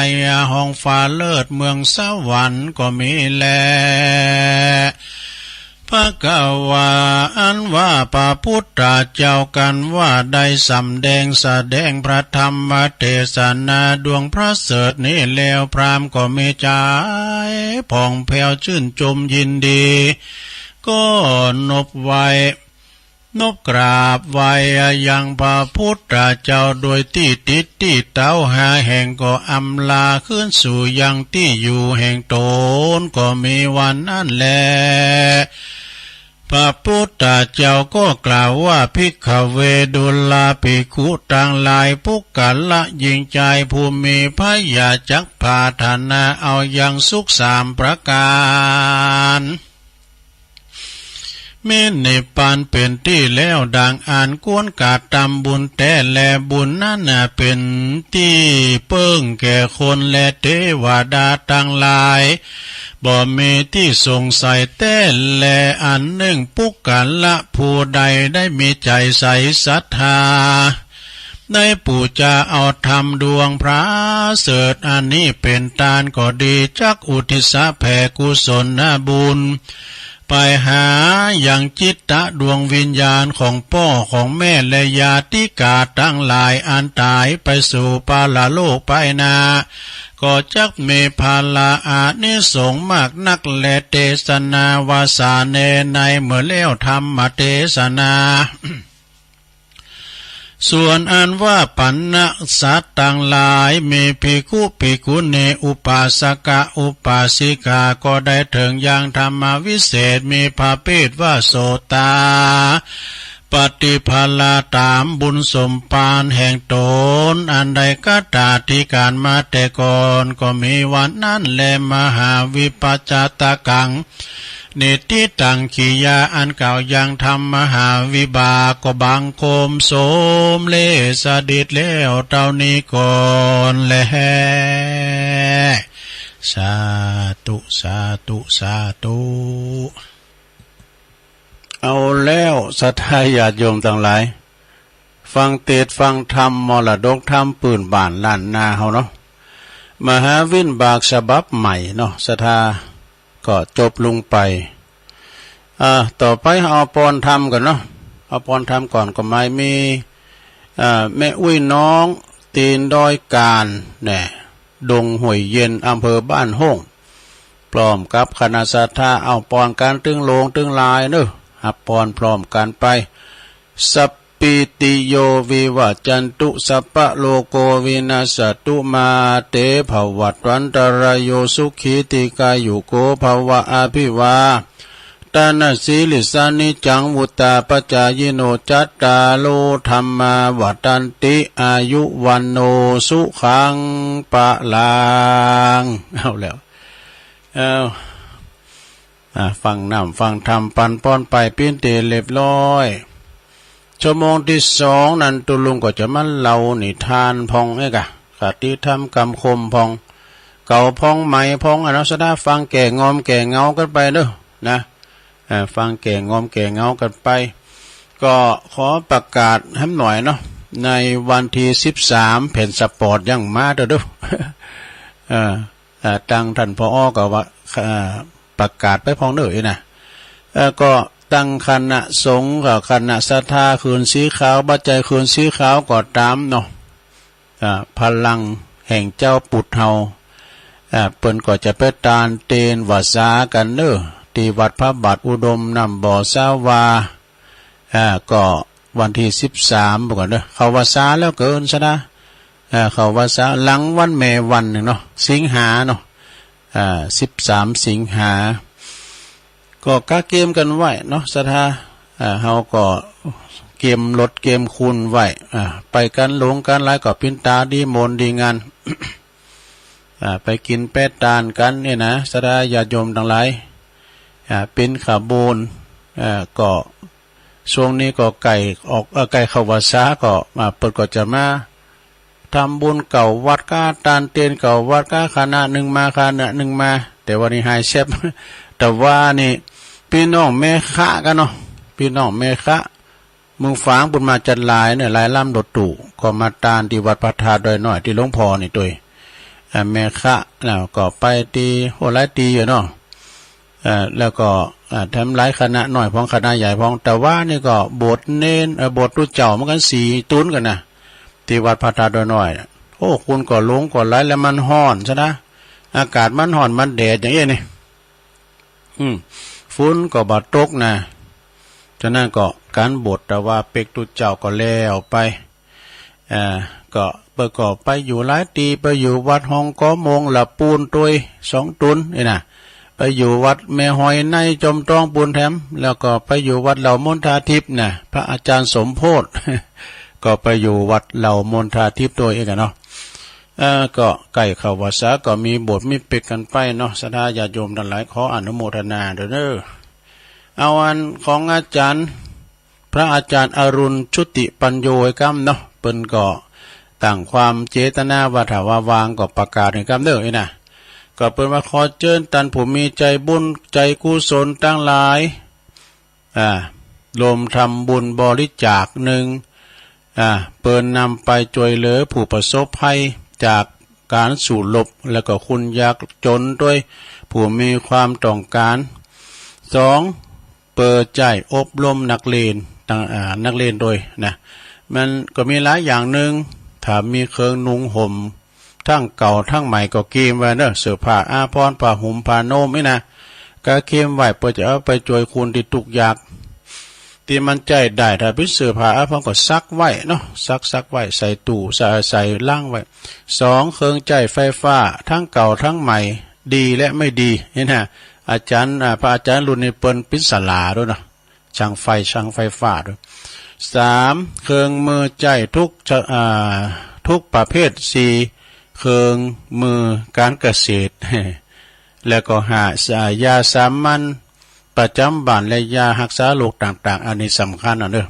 ห้องฟ้าเลิศเมืองสวรรค์ก็มีแลพระกาวาอันว่าพระพุทธเจ้ากันว่าได้สำแสดงพระธรรมเทศนาดวงพระเสด็จนี้แล้วพรามก็มีใจผ่องแผ้วชื่นชมยินดีก็นบกราบไหวยังพระพุทธเจ้าโดยที่ติดที่เต้าหาแห่งก็อำลาขึ้นสู่ยังที่อยู่แห่งตนก็มีวันนั้นแลพระพุทธเจ้าก็กล่าวว่าภิกขเวดุลาภิกขุต่างหลายผู้กันละยิงใจผู้มีพยาจักพาธนาเอายังสุขสามประการเมื่อในปานเป็นที่แล้วดังอ่านกวนกาตำบุญแต่แลบุญนั้นเป็นที่เปิ้งแก่คนและเทวดาทั้งหลายบ่มีที่สงสัยแต่แลอันหนึ่งปุกกันละผู้ใดได้มีใจใสศรัทธาได้ปู่จะเอาธรรมดวงพระเสด็จอันนี้เป็นทานก็ดีจักอุทิศแผ่กุศลบุญไปหาอย่างจิตตะดวงวิญญาณของพ่อของแม่และญาติกาทั้งหลายอันตายไปสู่ปาลโลกไปนาก็จักมีภาลาอานิสงส์มากนักและเทศนาวาสาเนในเมื่อเลี้ยวธรรมเทศนาส่วนอันว่าปัญญสัตต่างหลายมีภิกขุเนอุปาสกะอุปาสิกาก็ได้ถึงอย่างธรรมวิเศษมีพระเพศว่าโสตาปฏิภาลาตามบุญสมปานแห่งตนอันใดก็ตาที่การมาแต่ก่อนก็มีวันนั้นแลมหาวิปัจจตกังนิติตังขียาอันเก่ายังทำมหาวิบากก็บังคมโสมเลสดิดแล้วเท่านี้ก่อนแลสาธุสาธุสาธุ เอาแล้วศรัทธาญาติโยมทั้งหลายฟังเทศน์ฟังธรรมมรดกธรรมปืนบ้านล้านนาเฮาเนาะมหาวินบากฉบับใหม่เนาะศรัทธาก็จบลงไปต่อไปเอาปอนธรรมกันเนาะเอาปอนธรรมก่อนก็ไม่มีแม่อุ้ยน้องตีนดอยการเนี่ยดงห้วยเย็นอำเภอบ้านห้องพร้อมกับคณะศรัทธาเอาปอนการตึงโลงตึงลายเนอะหับปอนพร้อมกันไปสัพปิติโยวิวัจจันตุสัพพะโลโกวินาศตุมาเตภวัตวันตรายโยสุขีติกายุโกภวะอภิวาตานาสีลิสานิจังวุตาปจายโนจัตตาโลธรรมาวัตันติอายุวันโนสุขังปะลังเอาแล้วฟังน้ำฟังธรรมปันป้อนไปปิ้นเตเรียบร้อยชั่วโมงที่สองนั้นตุลุงก็จะมาเล่านิทานพองเอกะคติธรรมกรรมคมพองเก่าพองใหม่พองอนัสดาฟังแก่งอมแก่เงากันไปเด้อนะฟังแก่งอมแก่เงากันไปก็ขอประกาศให้หน่อยเนาะในวันที่13แผ่นสปอร์ตยังมาเด้อตั้งท่านพอก็ว่าประกาศไปพองเด้อนะก็ตั้งคณะสงฆ์กับคณะศรัทธาคืนสีขาวบัจจัยคืนสีขาวก็ตามเนาะพลังแห่งเจ้าปุถเฮาเปิ้นก็จะไปตานเตนวาสากันเด้อที่วัดพระบาทอุดมนำบ่อสาวาก็วันที่13บ่ก่อนเด้อเขาวาสาแล้วเกินซะนะเขาวาสาหลังวันแม่วันนึงเนาะสิงหาเนาะ13สิงหาก็กะเกมกันไว้เนาะศรัทธาเฮาก็เกมลดเกมคูณไว้ไปกันหลงกันหลายก็ปินตาดีมนดีงาน ไปกินแป้ตานกันเนี่ยนะศรัทธาญาติโยมทั้งหลายเป็นขบวนก็ช่วงนี้ก็ไก่ออกไก่เข้าวัดซาก็เปิดก็จะมาทำบุญเก่าวัดก้าตานเตียนเก่าวัดก้าคณะหนึ่งมาคณะหนึ่งมาแต่วันนี้หายเชฟ แต่ว่านี่พี่น้องแม่ค้ากันเนาะพี่น้องแม่ค้ามึงฝางบุญมาจัดลายเนี่ยลายล่ำดดตู่ก็มาตานที่วัดพระธาตุโดยหน่อยที่หลวงพ่อนี่ตัวแม่ค้าแล้วก็ไปตีโหหลายตีอยู่เนาะแล้วก็ทำหลายคณะหน่อยพ้องคณะใหญ่พ้องแต่ว่านี่ก็โบสถ์เน้นโบสถ์รุ่นเจ้ามันกัน4ตุนกันนะที่วัดพระธาตุโดยหน่อยโอ้คุณก็ลงก็ไหลแล้วมันห้อนซะนะอากาศมันห้อนมันแดดอย่างนี้นี่ฝุ่นก็บาดตกนะฉะนั้นก็การบทแต่ว่าเป็กตุเจ้าก็แล้วไปก็ประกอบไปอยู่หลายตีไปอยู่วัดห้องก้อมงละปูนตุย2ตุนนี่นะไปอยู่วัดแม่หอยในจมตองปูนแถมแล้วก็ไปอยู่วัดเหล่ามณฑาทิพย์นะพระอาจารย์สมโพธิ ก็ไปอยู่วัดเหล่ามณฑาทิพย์ตัวเองเนาะก็ไก่ข่าววาสาก็มีบทมีเป็กกันไปเนาะศรัทธาญาติโยมทั้งหลายขออนุโมทนาเด้อเอาอันของอาจารย์พระอาจารย์อรุณชุติปัญโยกรรมเนาะเปิ้นก็ตั้งความเจตนาว่าถ้าว่าวางก็ประกาศให้กรรมเด้อนะก็เปิ้นว่าขอเชิญท่านผู้มีใจบุญใจกุศลทั้งหลายรวมทำบุญบริจาคหนึ่งเปิ้นนำไปช่วยเหลือผู้ประสบภัยจากการสู่ลบแล้วก็คุณยากจนด้วยผู้มีความต้องการ2เปิดใจอบรมนักเรียนนักเรียนโดยนะมันก็มีหลายอย่างหนึ่งถ้ามีเครื่องนุ่งห่มทั้งเก่าทั้งใหม่ก็เกมไว้เนอะเสื้อผ้าอาภรณ์ผ้าห่มผ้าโน้มนี่นะก็เกมไว้เพื่อจะเอาไปช่วยคุณที่ทุกข์ยากที่มันใจได้ถ้าเป็นเสื้อผ้าอาภรณ์ก็ซักไว้เนาะซักไว้ใส่ตู้ใส่ล่างไว้2เครื่องใจไฟฟ้าทั้งเก่าทั้งใหม่ดีและไม่ดีนี่นะอาจารย์พระอาจารย์รุ่นนี้เปิ้นปิศาลาด้วยนะช่างไฟฟ้าด้วย3เครื่องมือใจทุกประเภท4เครื่องมือการเกษตร แล้วก็5ยาสามัญประจำบ้านและยารักษาโรคต่างๆอันนี้สำคัญนะเด้อ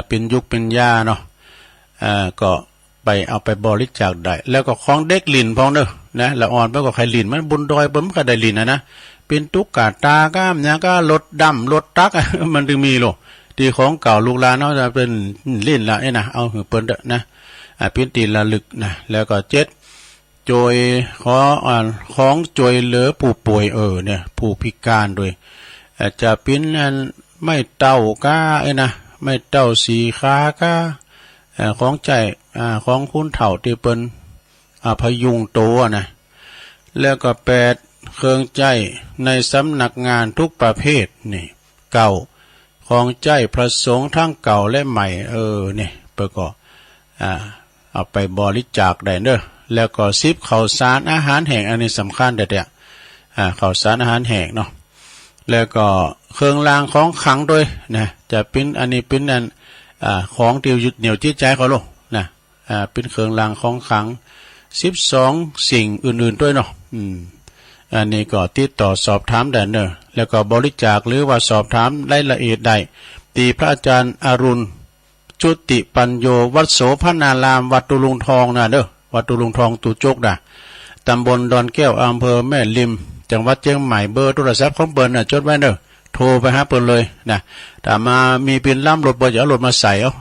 เป็นยุคเป็นยาเนาะก็ไปเอาไปบริจาคได้แล้วก็ของเด็กลินพองเด้อนะละอ่อนไปก็ใครลินมันบุญดอยบ่มันก็ได้ลินนะเ เป็นตุ๊กกาตาก้ามเนี่ยก็รถดำรถตัก มันถึงมีโลที่ของเก่าลูกหลานเนาะจะเป็นเล่นละนะเอาหือเปิ้นเด้อนะเป็นตีระลึกนะแล้วก็7จอยของจอยเหลือผู้ป่วยเนี่ยผู้พิการโดยจะเป็นไม่เต้าก้านะไม่เต้าสีขาก้าของใจของคุณเฒ่าที่เปิ้นพยุงโตนะแล้วก็8เครื่องใจในสำนักงานทุกประเภทนี่เก่าของใจพระสงฆ์ทั้งเก่าและใหม่นี่ประกอบเอาไปบริจาคได้เด้อแล้วก็10ข้าวสารอาหารแห้งอันนี้สำคัญเด็ดข้าวสารอาหารแห้งเนาะแล้วก็เครื่องรางของขลังด้วยนะจะเป็นอันนี้เป็นของที่ยึดเหนี่ยวจิตใจเขาโลนะเป็นเครื่องรางของขลัง12สิ่งอื่นๆด้วยเนาะอันนี้ก็ติดต่อสอบถามได้เนอะแล้วก็บริจาคหรือว่าสอบถามรายละเอียดได้ที่พระอาจารย์อรุณจุติปัญโยวัดโสพนารามวัดตุลุงทองนะเด้อวัดตุลุงทองตุจกนะตำบลดอนแก้วอำเภอแม่ริมจังหวัดเชียงใหม่เบอร์โทรศัพท์ของเปิ้นน่ะจดไว้เด้อโทรไปหาเปิ้นเลยนะถ้ามามีเป็นล่ำรถบ่อย่ารถมาใส่เอา081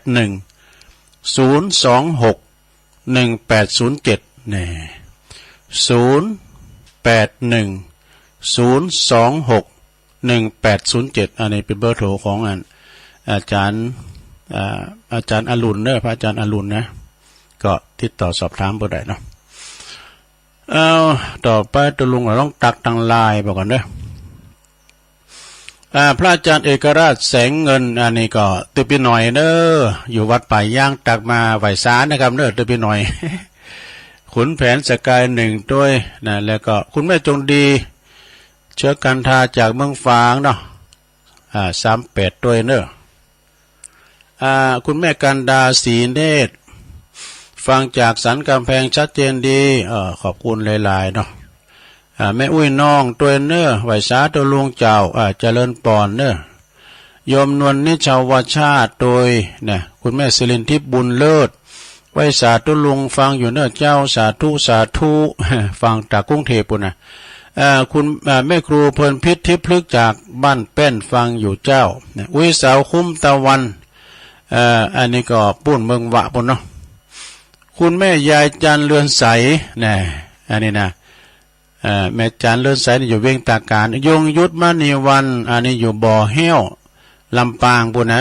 026 1807นี่081 026 1807อันนี้เป็นเบอร์โทรของอาจารย์อรุณเนอะพระอาจารย์อรุณนะก็ติดต่อสอบถามเบอร์ใดเนาะต่อไปตัวลุงเราต้องตักตังลายบอกก่อนเด้อพระอาจารย์เอกราชแสงเงินอันนี้ก็ตือปีหน่อยเด้ออยู่วัดป่ายย่างตักมาไหวสารนะครับเด้อตือปีหน่อย ขุนแผนสกาย1ด้วยนะแล้วก็คุณแม่จงดีเชื้อกันทาจากเมืองฝางเนาะ38ด้วยเด้อคุณแม่กันดาศรีเนตรฟังจากสันกำแพงชัดเจนดีขอบคุณหลายๆเนาะแม่อุ้ยน้องตัวเนอไหวสาตัวลุงเจ้าเจริญปอนเนอยมนวลนิชาวชาติโดยเนี่ยคุณแม่ศิรินทิพย์บุญเลิศไหวสาตัวลุงฟังอยู่เนอเจ้าสาธุสาธุฟังจากกรุงเทพปุ่นนะคุณแม่ครูเพลินพิษทิพย์พลึกจากบ้านแป้นฟังอยู่เจ้าอุ้ยสาวคุ้มตะวันอันนี้ก็ปุ่นเมืองวะปุ่นเนาะคุณแม่ยายจันเรือนใสเนี่ยอันนี้นะแม่จันเรือนใสอยู่เวียงตาการยงยุทธมณีวันอันนี้อยู่บ่อแห้วลำปางปุ่นนะ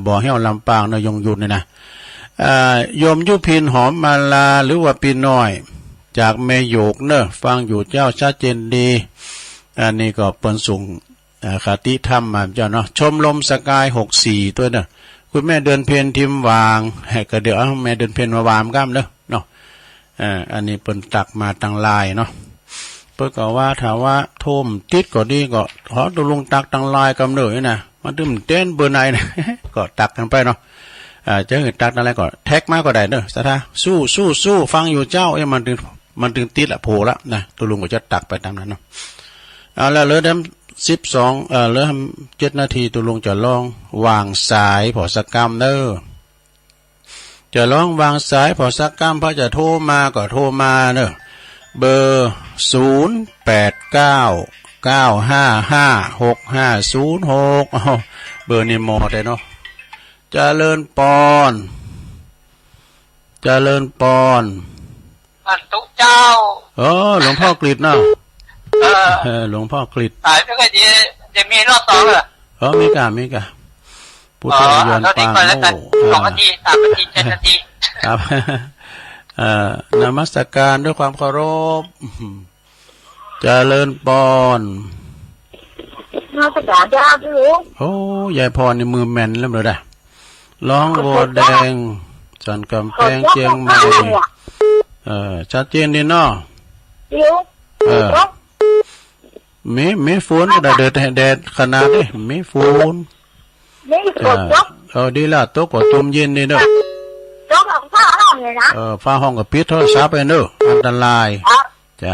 บ่อแห้วลำปางนะยงยุทธเนี่ยนะโยมยุพินหอมมาลาหรือว่าปีน้อยจากเมโยกเนอะฟังอยู่เจ้าชัดเจนดีอันนี้ก็เปิ่นส่งคติธรรมมาเจ้าเนาะชมลมสกาย64ตัวเนอะคุณแม่เดินเพนทิมวางก็เดี๋ยวแม่เดินเพนมาวางก้ามเนาะอันนี้เปิ่นตักมาตังลายเนาะเปิ่นก็ว่าถามว่าโทมติดก็ดีก็ขอตัวลงตักตังลายกำเนิดนะมันตึมเต้นเบอร์ไหนนะ ก็ตักกันไปเนาะจะเห็นตักอะไรก็แท็กมาก็ได้เนอะสถาสู้ฟังอยู่เจ้ามันถึงติดละโผล่ละนะตัวลุงก็จะตักไปตามนั้นเนาะแล้วเหลือ12เหลือ7นาทีตัวลุงจะลองวางสายพอสักกรรมเด้อจะลองวางสายพอสักกรรมพระจะโทรมาก็โทรมาเด้อเบอร์0899555656เบอร์นี่หมอได้เนาะเจริญปอนทุกเจ้าหลวงพ่อกฤษเนาะหลวงพ่อกฤษตายไม่เคยจะมีรอบ2เหรอมีกะพุทธยนต์ปางโ2นาที3นาที7นาทีครับนมัสการด้วยความเคารพเจริญปอนนมัสการจ้าพี่ลุงโอ้ยายพรในมือแม่นแล้วเลยร้องโบแดงสันกำแพงเชียงใหม่ชัดเจนดีเนาะมีฝนก็ได้แดดขนาดนี้มีฝนดีละโต๊ะก็ตุ่มเย็นนี่เด้อโต๊ะของฟ้าห้องเลยนะฟ้าห้องกับปิดโทรศัพท์ไปเด้ออันตรายจ้ะ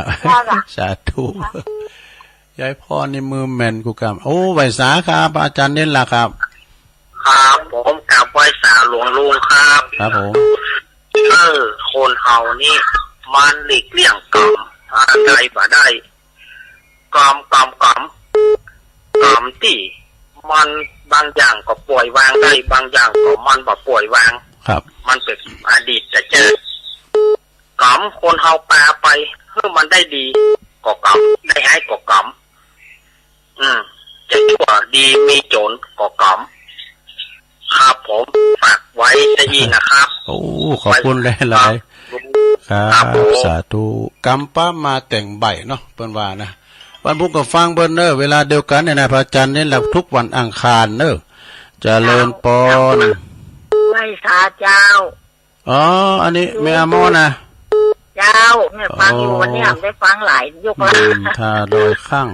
สาธุยายพรในมือแม่นกูกำโอ้ไหวสาครับอาจารย์เน้นล่ะครับผมกับไหวสาหลวงลุงครับผมคนเฮานี่มันหลีกเลี่ยงกรรมอะไรบ่ได้ กอมที่มันบางอย่างก็ป่วยวางได้บางอย่างก็มันบ่ป่วยวาง ครับ มันเป็นอดีตจะเจอกอมคนเฮาปาไปเพื่อมันได้ดีก็กอมได้ให้ก็กอมจะชั่วดีมีโจรก็กอมครับผมฝากไว้จะยีนะครับ โอ้ขอบคุณหลายๆครับสาธุกำป้ามาแต่งใบเนาะเปิ้นว่านะวันพุธก็ฟังเบิ้นเนอเวลาเดียวกันเนี่ยนะพระอาจารย์นี่แหละทุกวันอังคารเนอเจริญปอน ไหว้สาเจ้า อ๋ออันนี้แม่อามอนะ เจ้าเนี่ยฟังอยู่วันนี้ได้ฟังหลายยุคละ ถ้าโดยข้าง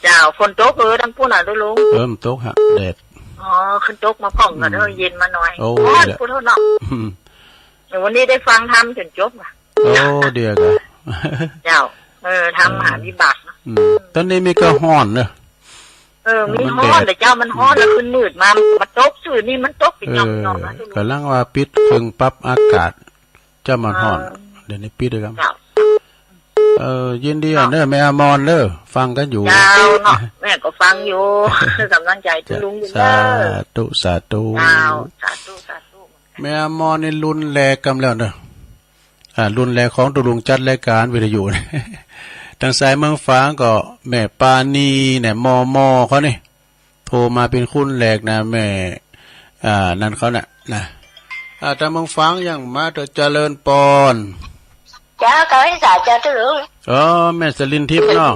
เจ้าฝนตกทั้งพูดหน่อยด้วยลุง เริ่มตกฮะแดด อ๋อขึ้นตกมาพ่องกันเด้อเย็นมาหน่อย โอ้ พูดเท่านั้นเดี๋ยววันนี้ได้ฟังทำจนจบอ่ะ โอ้เดียวกัน เจ้าทำมหาวิบัติเนาะ ตอนนี้มีก็ฮ้อนเนอะ มีฮ้อนแต่เจ้ามันฮ้อนแล้วขึ้นนืดมาตกสื่อนี่มันตกเป็นหย่อมๆนะ กำลังว่าปิดเครื่องปรับอากาศเจ้ามันฮ้อนเดี๋ยวนี้ปิดด้วยกันยินดีอ่ะเนอะแม่อามอนเนอะฟังกันอยู่ เจ้าเนาะแม่ก็ฟังอยู่กำลังใจทุลุงอยู่เด้อ สาธุสาธุ เจ้าสาธุ แม่อามอนนี่รุ่นแรกกำแล้วเนอะรุ่นแรกของตุลุงจัดรายการวิทยุเนี่ยทางสายเมืองฟ้าก็แม่ปานีเนี่ยมอเขานี่โทรมาเป็นคุณแรกนะแม่นั่นเขาน่ะนะทางเมืองฟ้ายังมาเจริญปอน จ้าก็ให้สาจ้าทุลุง แม่สลินทิพย์เนาะ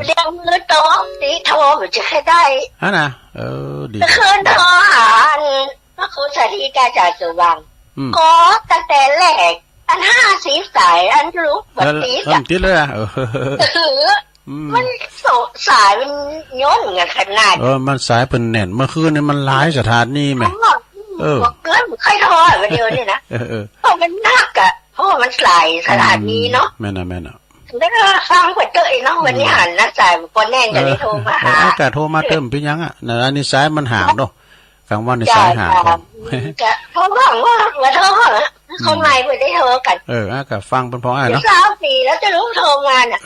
เรียงมือโตสีโทรมันจะให้ได้ ฮะนะดี คืนโทรหาพระครูสาธิกาจากสุวรรณขอตั้งแต่แรกอัน50 สายอันรู้แบบนี้กับ ติดเลยอ่ะมันสายมันย้อนเงินขนาดมันสายเป็นแน่นเมื่อคืนนี่มันหลายสถานนี่ไหมเกินใครโทรวันเดียวนี่นะเพราะมันนักอ่ะเพราะมันหลายสถานีเนาะแม่น่ะแล้วก็ฟังกว่าเตยเนาะวันนี้หันนะสายคนแน่นจะได้โทรมาอากาศโทรมาเติมพี่ยังอ่ะอันนี้สายมันห่างเนาะกลางวันนี่สายห่างเพราะว่าโทรคนใหม่ไม่ได้โทรกันอากาศฟังเป็นเพราะอะไรเนาะ3 ปีแล้วจะรู้โทรงานอ่ะ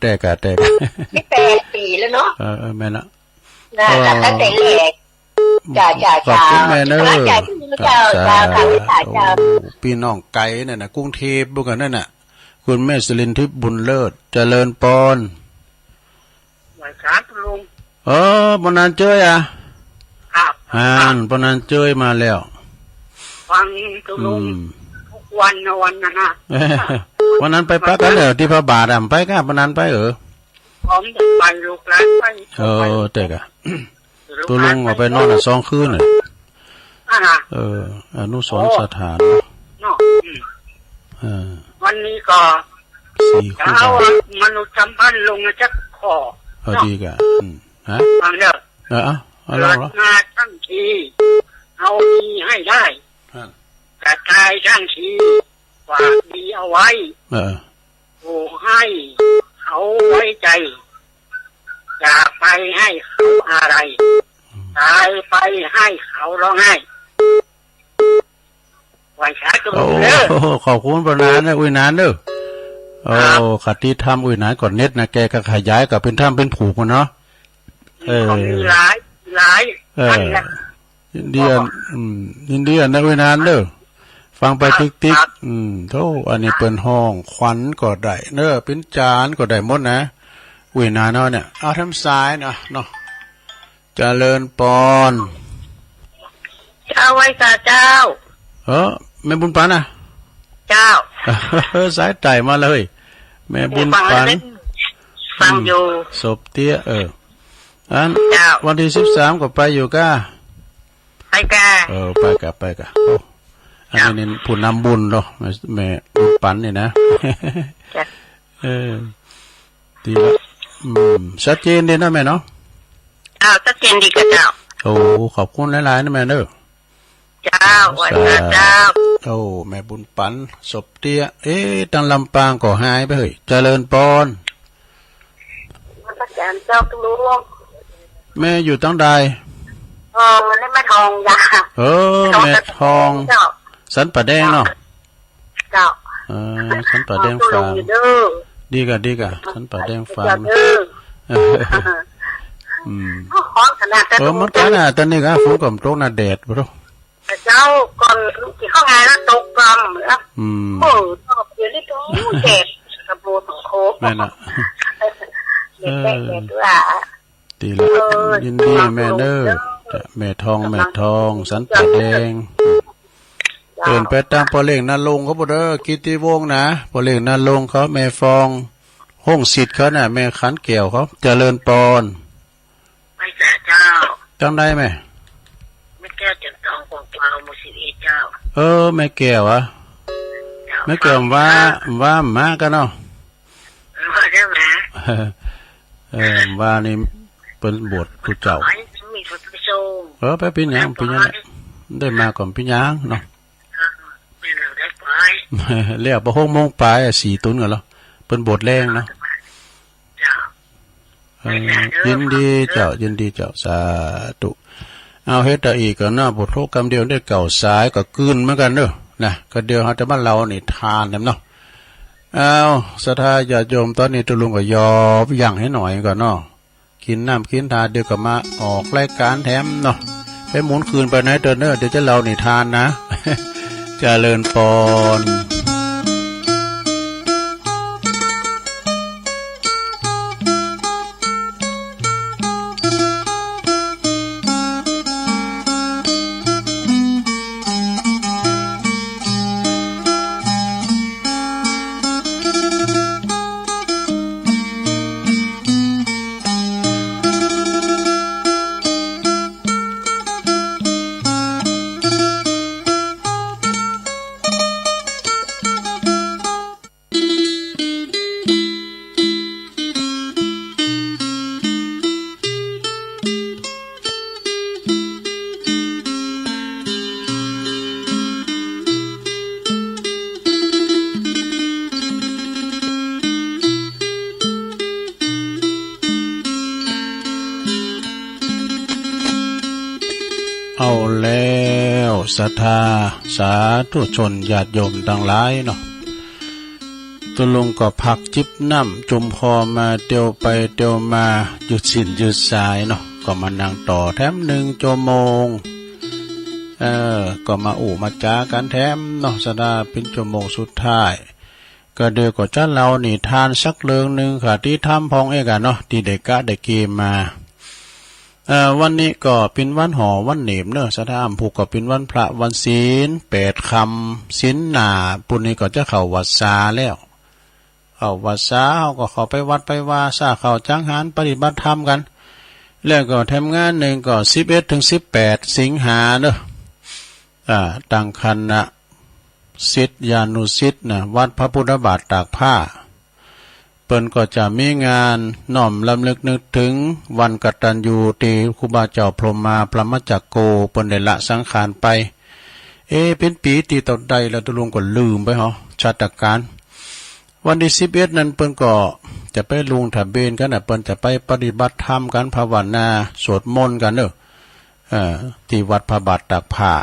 แต่ไม่8 ปีแล้วเนาะแม่ละตั้งแต่แรกจ่าขอบคุณแม่เนอะจ่าพี่น้องไกลเนี่ยนะกรุงเทพบุกันนั่นน่ะคุณแม่สลินทิพย์บุญเลิศเจริญปอนไหวครับลุงปนานเจยอ่ะปนานเจยมาแล้วฟังตุลุงทุกวันนะนะวันนั้นไปปักกันเหรอที่พระบาทไปก้าปนานไปผมไปลูกหลานไปเด็กอะตัวลุงออกไปนอน2 คืนเลยอนุสรณ์สถานเนาะวันนี้ก็4 คืนมนุษย์สัมพันธ์ลงจะขอดีกะฟังเด้อเอางานทั้งทีเอาดีให้ได้กระจายทั้งทีฝากดีเอาไว้โอ้ให้เขาไว้ใจอย่าไปให้เขาอะไรตายไปให้เขาร้องไห้ไหวช้าตรงนี้เด้อขอบคุณปนานนะอุ้ยนานเด้อขัดที่ทำอุ้ยนานก่อนเน็ตนะแกก็ขยายกับเป็นถ้ำเป็นผูกเนาะหลายอินเดียนะอุ้ยนานเด้อฟังไปติ๊กโธ่อันนี้เป็นห้องขวัญก็ได้เด้อเป็นจานก็ได้หมดนะอุ้ยนานเนาะเนี่ยเอาทำซ้ายเนาะเจริญปอนเจ้าไว้สาเจ้าแม่บุญปันนะเจ้าสายไต่มาเลยแม่บุญปันฟังอยู่ศพเตี้ยวันที่13ก็ไปอยู่ก้าไปกะไปกะอันนี้ผู้นำบุญเนาะแม่บุญปันนี่นะดีละชัดเจนดีนะแม่เนาะชัดเจนดีกับเจ้าขอบคุณหลายๆนะแม่เด้อเจ้าวันเจ้าแม่บุญปันศพเตี้ยตังลำปางก็หายไปเฮ้ยเจริญปอนอาจารย์เจ้าตุลุงแม่อยู่ตั้งใดมันไม่ทองยาแม่ทองสันป่าแดงเนาะเจ้าสันป่าแดงฟาร์ม ดีกะฉันป่าแดงฟังของขนาดมันกันน่ะตอนนี้ก็ฝนก็ตกน่ะแดดบ่รู้เจ้าก่อนที่เข้างานแล้วตกกำเหรอโอ้ตกเดี๋ยวนี้ก็แดดกระโปรงสังโคบแม่น่ะแดดว่าดีละยินดีแม่เด้อแม่ทองสันป่าแดงเดินไปตามปอเล่งนั่นลงเขาบ่เด้อกิติวงศ์นะปอเล่งนั่นลงเขาแม่ฟองห้องศิษย์เขาน่ะแม่ขันแก้วเขาเจริญปอนไม่เจ้าจังได้ไหมแม่แก้วจันทองกวางเปล่ามุสิเอเจ้าแม่แก้วอ่ะแม่แก้วว่ามากันเนาะได้ไหมว่านี่เป็นบทผู้เจ้าไปเป็นยังได้มาก่อนเป็นยังเนาะเรียกประห้องมงปลาย4 ตุนกันแล้วเป็นบทแรงเนาะยินดีเจ้าสาธุเอาเฮ็ดอีกก็น่าบทโทกรรมเดียวได้เก่าสายก็กืนเหมือนกันเด้อนะก็เดียวเฮาแต่บ้านเรานี่ทานเนาะเอาศรัทธาญาติโยมตอนนี้ตุลุงก็ยอบอย่างให้หน่อยก่อนเนาะกินน้ำกินทานเดี๋ยวก็มาออกรายการแถมเนาะไปหมุนคืนไปไหนเด้อเดี๋ยวจะเรานี่ทานนะเจริญพรเอาแล้วศรัทธาสาธุชนญาติโยมทั้งหลายเนาะตุลุงก็พักจิบน้ำจุ่มคอมาเตียวไปเตียวมาหยุดสิ้นหยุดสายเนาะก็มานั่งต่อแถม1 ชั่วโมงก็มามาจากันแถมเนาะศรัทธาเป็นชั่วโมงสุดท้ายก็เดี๋ยวก็จะเรานี่ทานสักเรื่องนึงค่ะที่ทำพองกันเนาะที่เด็กกะได้เกมมาวันนี้ก็เป็นวันห่อวันเหนมเนอะสถานผูกก็เป็นวันพระวันศีล8 ค่ำศีลหน้าปุ่นนี้ก็จะเข้าวัดสาแล้วเข้าวัดสาเขาก็เข้าไปวัดไปว่าซาเข้าจังหันปฏิบัติธรรมกันแล้วก็ทำงานหนึ่งก็11 ถึง 18 สิงหาเนอะตั้งคณะศิษยานุศิษย์นะวัดพระพุทธบาทตากผ้าเปิ้นก็จะมีงานน้อมลำลึกนึกถึงวันกตัญญูที่ครูบาเจ้าพรหมมาพระมจักโกเปิ้นได้ละสังขารไปเป็นปีที่ต่อใดแล้วตุลุงก็ลืมไปเหรอชาติการวันที่11นั้นเปิ้นก็จะไปลงทะเบียนกันน่ะเปิ้นจะไปปฏิบัติธรรมกันภาวนาสวดมนต์กันเด้อที่วัดพระบาทตากผ้า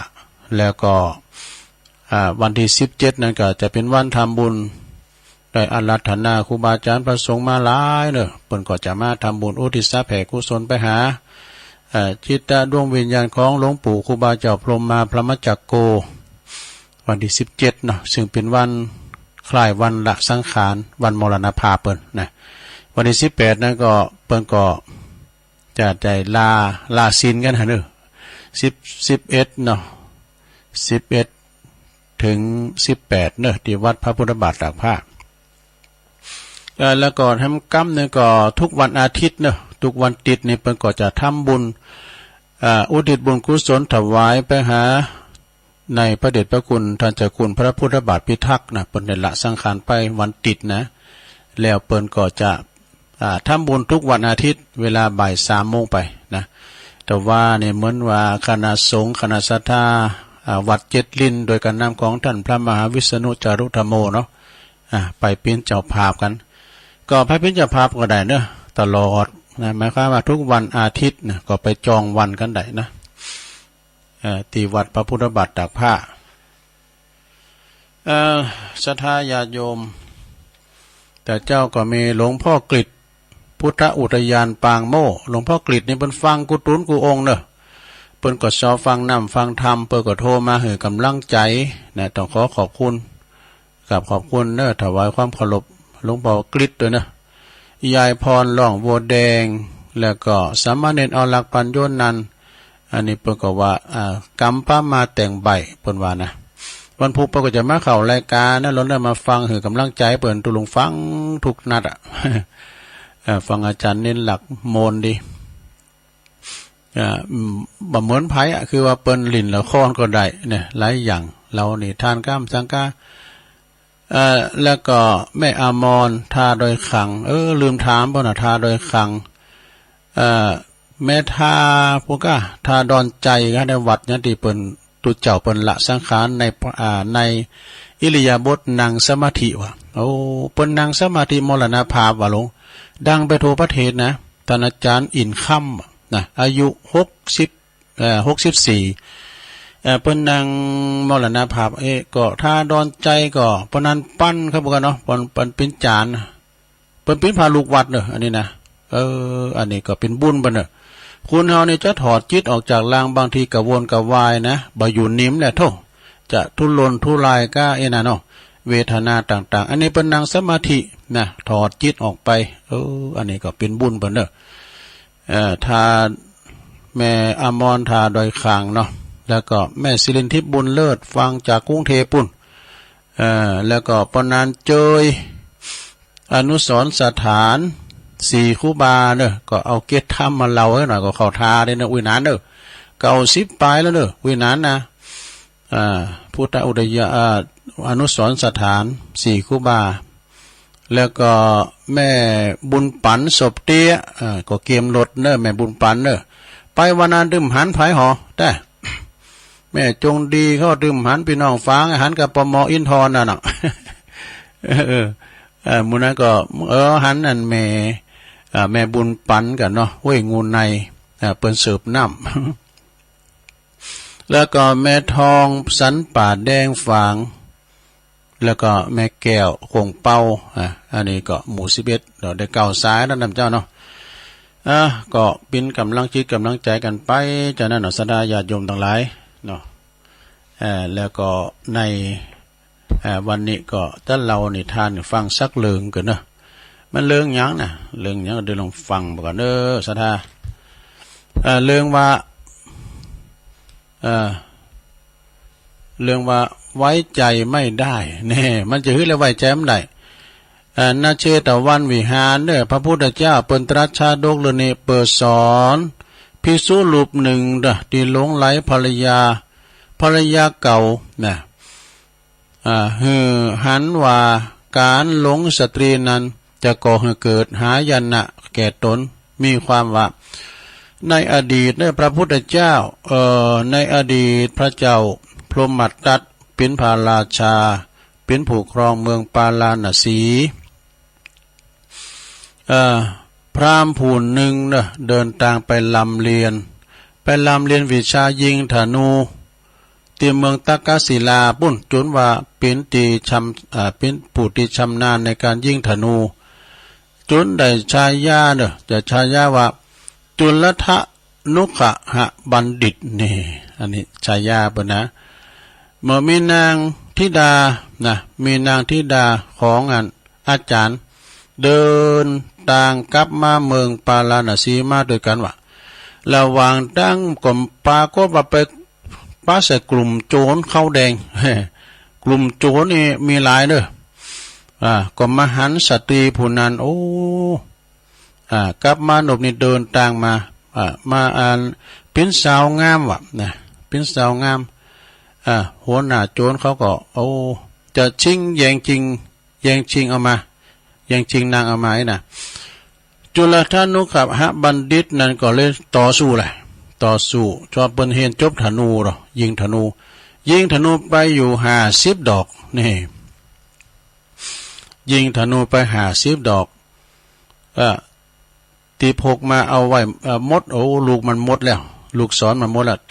แล้วก็วันที่17นั้นก็จะเป็นวันทำบุญได้อาราธนาครูบาอาจารย์พระสงฆ์มาหลายเนอะเพิ่นก็จะมาทำบุญอุทิศแผ่กุศลไปหาจิตดวงวิญญาณของหลวงปู่ครูบาเจ้าพรหมมาพระมจักโกวันที่17เนาะซึ่งเป็นวันคล้ายวันละสังขารวันมรณภาพเปิ้นนะวันที่18นั้นก็เปิ้นก็จะได้ลาศีลกันหั่นเด้อ11เนาะ11 ถึง 18เนอะที่วัดพระพุทธบาทตากผ้าแล้วก็ทำกรรมเนี่ยก็ทุกวันอาทิตย์เนอะทุกวันติดนี่เพิ่นก็จะทำบุญอุทิศบุญกุศลถวายไปหาในพระเดชพระคุณท่านเจ้าคุณพระพุทธบาทพิทักษ์นะเปิ้นได้ละสังขารไปวันติดนะแล้วเปิ้นก็จะทำบุญทุกวันอาทิตย์เวลาบ่าย 3 โมงไปนะแต่ว่าเนี่ยเหมือนว่าคณะสงฆ์คณะศรัทธาวัด7 ลิ้นโดยการนำของท่านพระมหาวิษณุจารุธรรมโมเนาะไปเป็นเจ้าภาพกันก็ไปเป็นเจ้าภาพก็ได้เนอะตลอดนะหมายความว่าทุกวันอาทิตย์นะก็ไปจองวันกันได้นะที่วัดพระพุทธบาทตากผ้าศรัทธาญาติโยม แต่เจ้าก็มีหลวงพ่อกฤษพุทธอุทยานปางโม่หลวงพ่อกฤษนี่เพิ่นฟังกูตุนกูองค์เนอะเพิ่นก็ชอบฟังนำฟังธรรมเพิ่นก็โทรมาให้กำลังใจนะต้องขอบคุณกับขอบคุณเนอะถวายความเคารพหลวงพ่อกฤษด้วยนะยายพรล่องบัวแดงแล้วก็สามเณรอลักปัญโยนันท์อันนี้เพิ่นก็ว่ากำป้ามาแต่งใบเพิ่นว่านะวันพุธเพิ่นก็จะมาเข้ารายการนะเราได้มาฟังให้กำลังใจเพิ่นตุลุงฟังทุกนัดฟังอาจารย์เน้นหลักโมนดีบ่เหมือนไผคือว่าเปิ้นลิ้นละครก็ได้เนี่ยหลายอย่างเรานี่ทานก้ามสังกาแล้วก็แม่อามรทาโดยขังลืมถามบ่น่ะทาโดยขังแม่ทาพวกก็ทาดอนใจก็ในวัดเนี่ยที่เปิ้นตุเจ้าเปิ้นละสังขารในอิริยาบถนั่งสมาธิว่ะเปิ้นนั่งสมาธิมรณภาพว่าลงดังไปทั่วประเทศนะท่านอาจารย์อินค่ำนะอายุ64เปิ้นนางมรณภาพก็ถ้าดอนใจก็ปนั้นปั้นครับพวกกันเนาะปั้นเป็นจานเปิ้นเป็นพาลูกวัดเนอะอันนี้นะอันนี้ก็เป็นบุญบ่เนอะคุณเฮานี่จะถอดจิตออกจากร่างบางทีกระวนกระวายนะบ่อยู่นิ่มแหละโธ่จะทุรนทุรายก็น่ะเนาะเวทนาต่างๆอันนี้เป็นนางสมาธินะถอดจิตออกไปอันนี้ก็เป็นบุญบ่เนอะถ้าแม่อมรทาโดยคางเนาะแล้วก็แม่ศิรินทิพย์บุญเลิศฟังจากกรุงเทพปุ่นแล้วก็ปนานเจยอนุสรณ์สถาน4ครูบาเนอะก็เอาเกตธรรมมาเล่าให้หน่อยก็เข้าทาได้เนอะวินานเนอะเก่า10ปลายแล้วเนอะวินานนะพุทธอุทยานอนุสรณ์สถาน4ครูบาแล้วก็แม่บุญปันศพเตี้ยก็เกมรถเนอะแม่บุญปันเนอะไปวันนั้นดื่มหันไผหอแต่แม่จงดีเขาดื่มหันพี่น้องฟังหันกับปมอินทรน่ะเนาะมื้อนั้นก็หันนั่นแม่บุญปันกันเนาะห้วยงูในเปิ้นเสิร์ฟน้ำแล้วก็แม่ทองสันป่าแดงฝางแล้วก็แม่แก้วคงเป้าอันนี้ก็หมู่11เดี๋ยวได้เก่าซ้ายแล้วนำเจ้าเนาะก็เป็นกำลังจิตกำลังใจกันไปจากนั้นเนาะสดาญาติโยมทั้งหลายเนาะแล้วก็ในวันนี้ก็ถ้าเรานี่ทานฟังสักเรื่องกันเนาะมันเรื่องหยังน่ะเรื่องหยังเดี๋ยวลองฟังบ่ก่อนเด้อสดาเรื่องว่าไว้ใจไม่ได้แน่มันจะฮึแล้วไว้ใจไม่ได้นาเชตวันวิหารเนี่ยพระพุทธเจ้าเปิ้นตรัสชาดกเลยนี่เปิดสอนภิกษุรูปหนึ่งที่หลงไหลภรรยาเก่านะหันว่าการหลงสตรีนั้นจะก่อให้เกิดหายนะแก่ตนมีความว่าในอดีตพระพุทธเจ้าในอดีตพระเจ้าพรหมทัตเป็นพระราชาเป็นผู้ครองเมืองปาลาณสีพราหมณ์ผู้หนึ่งเดินทางไปลำเรียนวิชายิงธนูที่เมืองตักกศิลาปุ่นจนว่าเป็นผู้ที่ชำนาญในการยิงธนูจนได้ฉายาจะฉายาว่าจุลทะนุขหะบัณฑิตนี่อันนี้ฉายาเปิ้นนะเมื่อมีนางธิดามีนางธิดาของอาจารย์เดินทางกลับมาเมืองปาลาณสีมาด้วยกันว่าระหว่างตั้งกลมปาก็ว่าไปป้าใส่กลุ่มโจรเข้าแดงกลุ่มโจรนี่มีหลายเด้อก็มาหันสตรีผู้นั้นกลับมานบนี่เดินทางมาเป็นสาวงามว่ะเป็นสาวงามหัวหน้าโจรเขาก็จะชิงแย่งชิงเอามาแย่งชิงนางเอามาน่ะจุลทานุขหะบัณฑิตนั้นก็เลยต่อสู้ชอบเปิ้นเห็นจบธนูหรอยิงธนูไปอยู่50ดอกนี่ยิงธนูไป50ดอกตีพกมาเอาไว้มดลูกมันหมดแล้วลูกศรมันหมดแล้วแ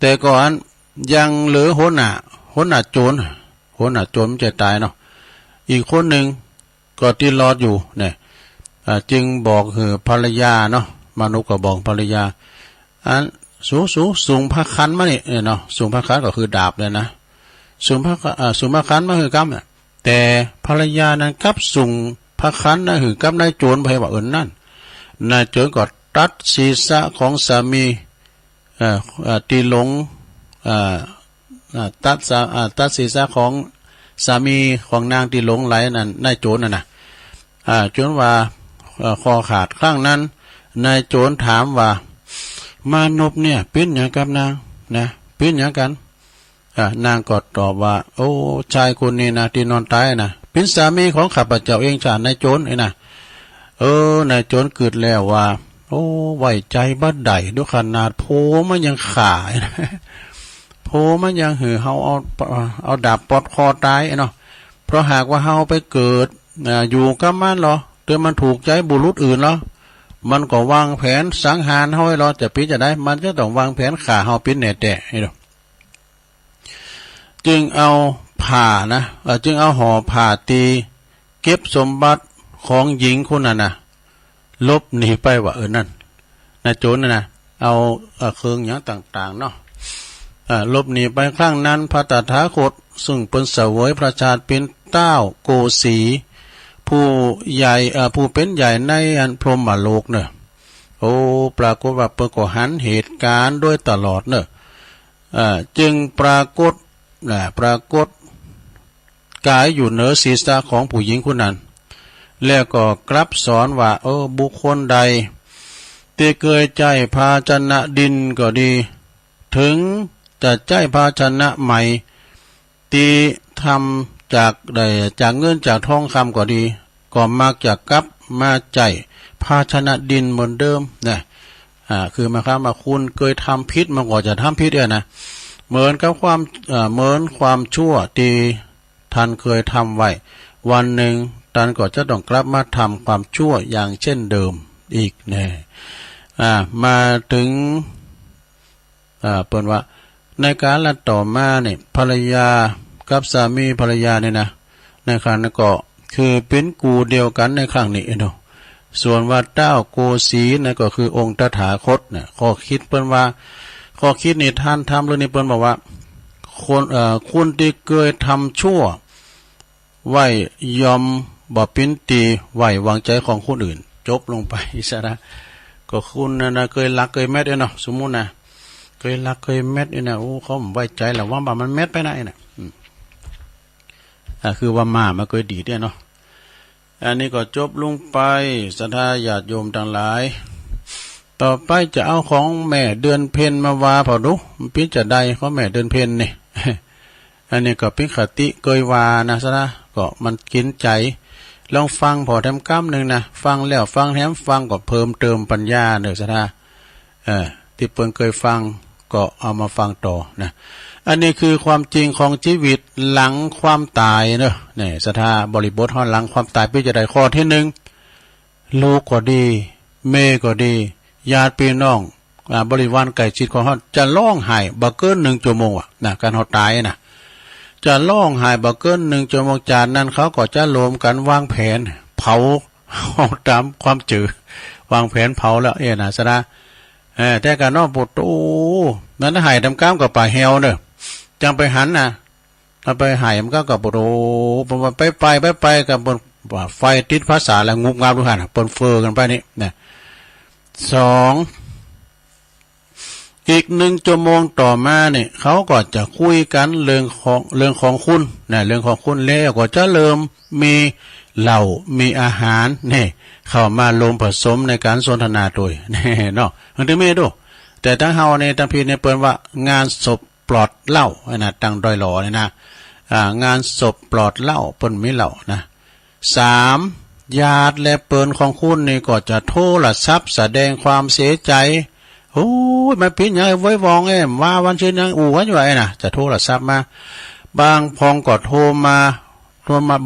ต่ก่อนยังเหลือหัวหน้าโจรมันจะตายเนาะ อีกคนหนึ่งก็ที่รอดอยู่เนี่ยจึงบอกคือภรรยาเนาะมนุษย์ก็บอกภรรยาอันสูงพระคันมานี่เนาะสูงพระคันก็คือดาบเลยนะสูงพระคันมาคือกำเนี่ยแต่ภรรยานั้นกับสูงพระคันนะคือกำนายโจรไปว่านั่นนายโจรก็ตัดศีรษะของสามีตีหลงตัดศีรษะของสามีของนางที่หลงไหลนั่นนายโจรน่ะนะโจรว่าคอขาดข้างนั้นนายโจรถามว่ามานพเนี่ยเป็นอย่างกับนางนะเป็นอย่างกันนางก็ตอบว่าโอ้ชายคนนี้นะที่นอนตายนะเป็นสามีของข้าพเจ้าเองจ้านายโจรไอ้นะนายโจรเกิดแล้วว่าโอ้ไว้ใจบัดใดด้วยขนาดโพมันยังขาโพมันยังหือเฮาเอาดาบปอดคอตายเนาะเพราะหากว่าเฮาไปเกิดอยู่กับมันเหรอเดี๋ยวมันถูกใจบุรุษอื่นเหรอมันก็วางแผนสังหารเฮาให้เราจะพิจารณามันจะต้องวางแผนฆ่าเฮาเป็นแน่แต่ให้ดูจึงเอาผ่านะจึงเอาห่อผ่าตีเก็บสมบัติของหญิงคนนั้นนะลบหนีไปว่านั่นนายโจรนะเอาเครื่องอย่างต่างๆเนาะลบหนีไปครั้งนั้นพระตถาคตซึ่งเป็นเสวยพระชาติเป็นเต้าโกสีผู้ใหญ่ผู้เป็นใหญ่ในอันพรหมโลกเนอะโอ้ปรากฏว่าเปิดก็หันเหตุการณ์ด้วยตลอดเนอะจึงปรากฏกายอยู่เหนือศีรษะของผู้หญิงคนนั้นแล้วก็กลับสอนว่าบุคคลใดที่เคยใจภาชนะดินก็ดีถึงจะใจภาชนะใหม่ที่ทำจากเงินจากทองคำก็ดีก็มักจะกลับมาใจภาชนะดินเหมือนเดิมนะคือมาครับมาคุณเคยทำพิษมันก็จะทำพิษนะเหมือนกับความชั่วที่ท่านเคยทำไว้วันหนึ่งท่านก็จะต้องกลับมาทำความชั่วอย่างเช่นเดิมอีกเนี่ยมาถึงเปิดว่าในการละต่อมาเนี่ยภรรยากับสามีภรรยาเนี่ยนะในครั้งนั้นก็คือเป็นกูเดียวกันในครั้งนี้เนาะส่วนว่าเต้าโกสีนั่นก็คือองค์ตถาคตเนี่ยข้อคิดเปิ้นว่าข้อคิดนี่ท่านทำเรื่องนี้เปิ้นบอกว่าคนที่เคยทำชั่วไว้ยอมบ่ปิ้นตีไว้วางใจของคนอื่นจบลงไปซะนะก็คุณนะเคยรักเคยแมทเนาะสมมุตินะเคยรักเคยแมทเนี่ยโอ้เขาไว้ใจแล้วว่ามันแมทไปไหนน่ะคือว่ามาเคยดีเนี่ยเนาะอันนี้ก็จบลงไปศรัทธาญาติโยมทั้งหลายต่อไปจะเอาของแม่เดือนเพ็ญมาว่าพอดูมันพิจารณาของแม่เดือนเพ็ญนี่ อันนี้ก็เป็นคติเคยวานะซะนะก็มันกินใจลองฟังพอแถมก้ำหนึ่งนะฟังแล้วฟังแถมฟังก็เพิ่มเติมปัญญาเนอะซะนะที่เพิ่นเคยฟังก็เอามาฟังต่อนะอันนี้คือความจริงของชีวิตหลังความตายเนอะนี่ศรัทธาบริบทหลังความตายเป็นจะได้ข้อที่หนึ่งลูกก็ดีแม่ก็ดีญาติพี่น้องบริวารใกล้ชิดของเขาจะร้องไห้บ่เกิน1 ชั่วโมงนะการเขาตายนะจะร้องไห้บ่เกิน1 ชั่วโมงจากนั้นเขาก็จะรวมกันวางแผนเผาตามความจืดวางแผนเผาแล้วนะซะนะแต่การนอกปุตโตนั้นหายทำก้ามกับป่าเฮวเนอะจังไปหันนะถ้าไปหายมันก็กับปุตโตไปกับบนไฟติดภาษาแล้วงุบงาบดูหันปนเฟอกันไปนี่นะ2อีก1 ชั่วโมงต่อมาเนี่ยเขาก็จะคุยกันเรื่องของคุณนะเรื่องของคุณแล้วก็จะเริ่มมีเหล้ามีอาหารนี่เข้ามารวมผสมในการสนทนาโดยนี่เนาะมันถึงไม่ดูแต่ทั้งเฮาในทั้งพี่เนี่ยเปิ้นว่างานศพปลอดเหล้านะตั้งดอยหล่อนี่นะงานศพปลอดเหล้าเปิ้นมีเหล้านะ3ญาติและเปิ้นของคุณนี่ก็จะโทรศัพท์แสดงความเสียใจโอ้ยมันเป็นยังไงไว้วองว่าวันชื่อยังอู่วันอยู่ไอ้น่ะจะโทรศัพท์มาบางพองก็โทรมา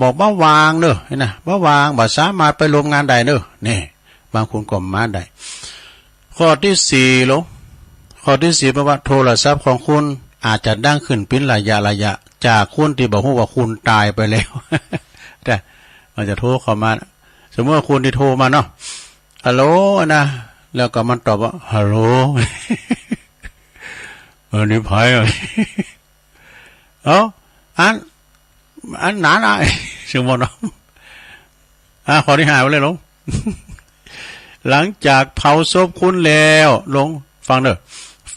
บอกว่าวางเนอะนะว่าวางบ่สามารถไปรวมงานใดเนอะนี่บางคนก็มาได้ข้อที่4หรอข้อที่4แปลว่าโทรศัพท์ของคุณอาจจะดังขึ้นเป็นระยะจากคุณที่บอกว่าคุณตายไปแล้ว แต่ อาจจะโทรเข้ามาสมมติว่าคุณที่โทรมาเนาะฮัลโหลนะแล้วก็มันตอบว่าฮัลโหลนี่ไผอันหนาได้สมมติเนาะขอที่หายไปเลยลงหลังจากเผาศพคุณแล้วลงฟังเด้อ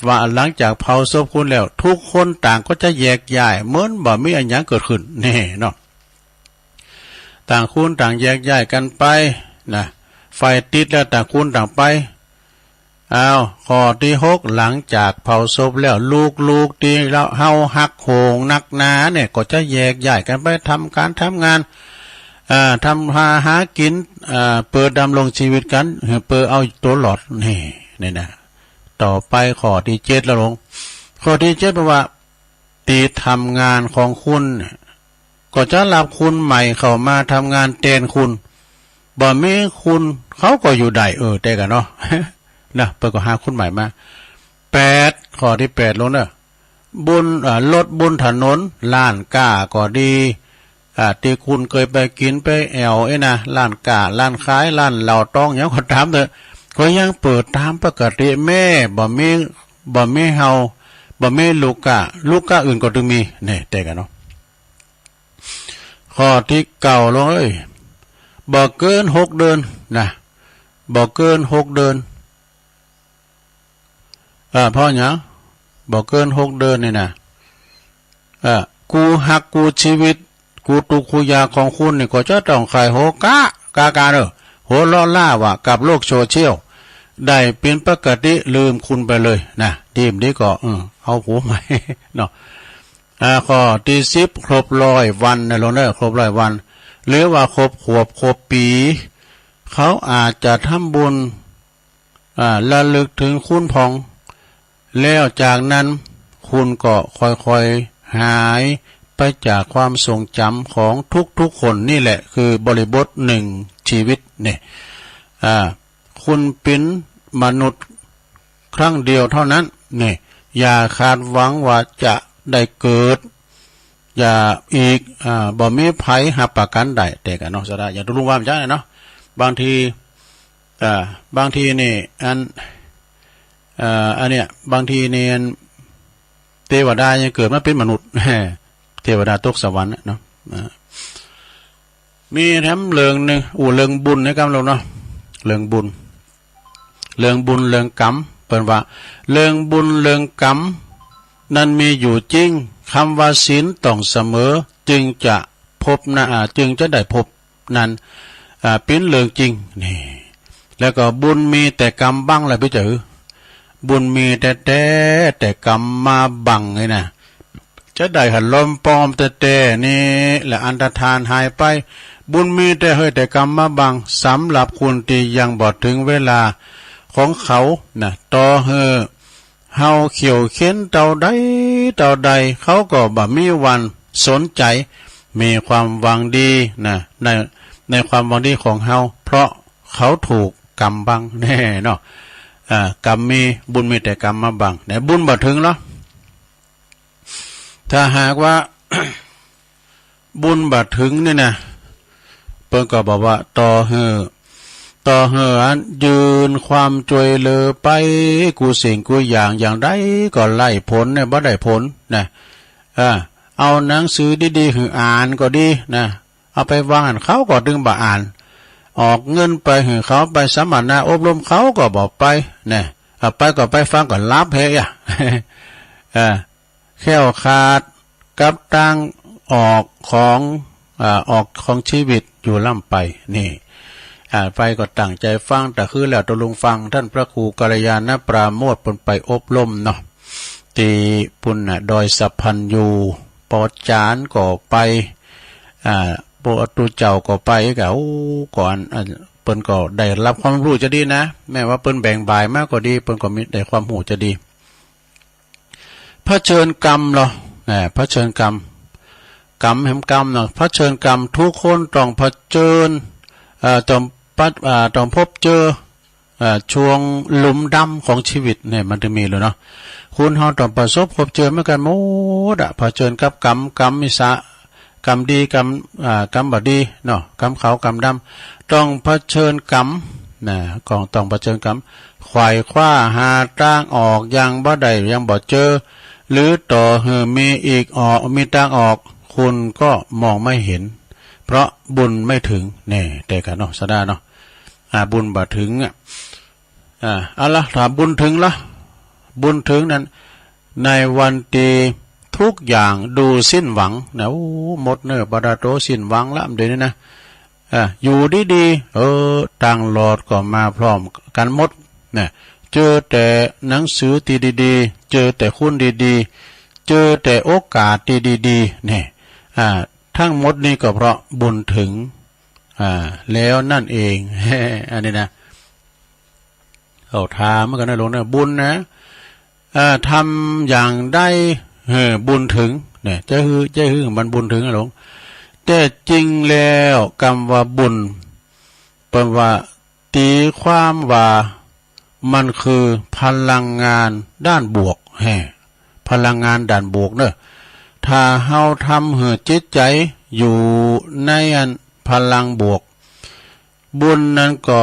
ว่าหลังจากเผาศพคุณแล้วทุกคนต่างก็จะแยกย้ายเหมือนบ่มีอันหยังเกิดขึ้นแน่เนาะต่างคุณต่างแยกย้ายกันไปนะไฟติดแล้วต่างคุณต่างไปข้อที่6หลังจากเผาศพแล้วลูกที่เราเฮาฮักโหงนักหนาเนี่ยก็จะแยกย้ายกันไปทำการทำงานทำหากินเปิดดำรงชีวิตกันเปิดเอาตัวหลอดนี่นะต่อไปข้อที่7แล้วลงข้อที่7แปลว่าตีทำงานของคุณก็จะรับคุณใหม่เข้ามาทำงานแทนคุณบ่มีคุณเขาก็อยู่ได้แต่กันเนาะนะเปิดก็หาคุณใหม่มา8ข้อที่8ลงเด้อบุญลดบุญถนนล้านก้าก็ดีที่คุณเคยไปกินไปแอวนะร้านการ้านขายร้านเหล่าต้องอย่างก็ตามเถอะก็ยังเปิดตามปกติแม่บ่มีเฮาบ่มีลูกกะอื่นก็ต้องมีนี่แต่กันเนาะข้อที่9ลงบ่เกิน6เดือนนะบ่เกิน6เดือนเพราะหยังบ่เกิน6เดือนนี่นะกูฮักกูชีวิตกูตุกุยาของคุณนี่ก็จะต้องขายโหกะโหล้อล่าว่ากับโลกโซเชียลได้เป็นปกติลืมคุณไปเลยนะดีมดีก็เอาหูใหม่เนาะข้อที่10ครบ100วันนะลงเด้อครบ100วันหรือว่าครบขวบครบปีเขาอาจจะทำบุญระลึกถึงคุณพองแล้วจากนั้นคุณก็ค่อยๆหายไปจากความทรงจำของทุกๆคนนี่แหละคือบริบท1ชีวิตเนี่ยคุณเป็นมนุษย์ครั้งเดียวเท่านั้นเนี่ยอย่าคาดหวังว่าจะได้เกิดอย่าอีกบ่มีภัยหาประกันได้แต่กันเนาะสระอย่ารู้ว่ามันจะเนาะบางทีนี่อันเนี้ยบางทีเนี่ยเทวดายังเกิดมาเป็นมนุษย์เทวดาตกสวรรค์เนาะมีแถมเรื่องนึงเรื่องบุญนะครับเราเนาะเรื่องบุญเรื่องกรรมเปิ่นว่าเรื่องบุญเรื่องกรรมนั้นมีอยู่จริงคำว่าศีลต้องเสมอจึงจะพบจึงจะได้พบนั้นเป็นเรื่องจริงนี่แล้วก็บุญมีแต่กรรมบังอะไรไปเจอบุญมีแต่กรรมมาบังไงนะจะได้หันลมปอมแต่นี่แหละอันตรธานหายไปบุญมีแต่กรรมมาบังสำหรับคุณที่ยังบ่ถึงเวลาของเขาต่อเฮาเขียวเข็นเต่าใดเขาก็บ่มีวันสนใจมีความหวังดีในความหวังดีของเฮาเพราะเขาถูกกรรมบังแน่เนาะกรรมมีบุญมีแต่กรรมมาบังไหนบุญบ่ถึงหรอถ้าหากว่า บุญบ่ถึงนี่นะเพิ่นก็บอกว่าต่อเฮอันยืนความจวยเลอไปกูสิ่งกูอย่างใดก็ไล่ผลเนี่ยบ่ได้ผลนะเอาหนังสือดีๆคืออ่านก็ดีนะเอาไปวางอันเขาก็ดึงบ่อ่านออกเงินไปให้เขาไปสัมมนาอบรมเขาก็บอกไปเนี่ยไปก็ไปฟังก็รับเฮ้ยแค่ขาดกับตั้งออกของชีวิตอยู่ล่ำไปนี่ไปก็ตั้งใจฟังแต่คือแล้วตกลงฟังท่านพระครูกัลยาณปราโมทย์ปนไปอบรมเนาะตีปุ่นดอยสัพพันยูปอจานก็ไปโบตุเจ้าก็ไปก่อนเปิ้นก็ได้รับความรู้จะดีนะแม้ว่าเปิ้นแบ่งบ่ายมากก็ดีเปิ้นก็มีได้ความรู้จะดีเผชิญกรรมเหรอเผชิญกรรมแห่งกรรมเนาะเผชิญกรรมทุกคนต้องเผชิญต้องพบเจอช่วงหลุมดำของชีวิตเนี่ยมันจะมีเลยเนาะคุณเฮาต้องประสบพบเจอเหมือนกันหมดเผชิญกับกรรมมิสะ กรรมดีกรรมบ่ดีเนาะกรรมขาวกรรมดำต้องเผชิญกรรมนะก็ต้องเผชิญกรรมขวายคว้าหาทางออกยังบ่ได้ยังบ่เจอหรือต่อมีอีกมีทางออกคุณก็มองไม่เห็นเพราะบุญไม่ถึงแน่แต่กันเนาะสะดาเนาะบุญบ่ถึงเอาละถ้าบุญถึงละบุญถึงนั้นในวันที่ทุกอย่างดูสิ้นหวังนะโอ้หมดเนื้อบาดาโตสิ้นหวังละเดี๋ยวนี้นะอยู่ดีๆต่างหลอดก็มาพร้อมกันหมดเนี่ยเจอแต่หนังสือที่ดีๆเจอแต่คุณดีๆเจอแต่โอกาสที่ดีๆเนี่ยทั้งหมดนี้ก็เพราะบุญถึงแล้วนั่นเองอันนี้นะเอาถามกันนะหลวงนะบุญนะทำอย่างได้บุญถึงเนี่ยจะฮือมันบุญถึงนะหลวงแต่จริงแล้วคำว่าบุญเป็นว่าตีความว่ามันคือพลังงานด้านบวกพลังงานด้านบวกเนอะถ้าเฮาทำให้จิตใจอยู่ในอันพลังบวกบุญนั้นก็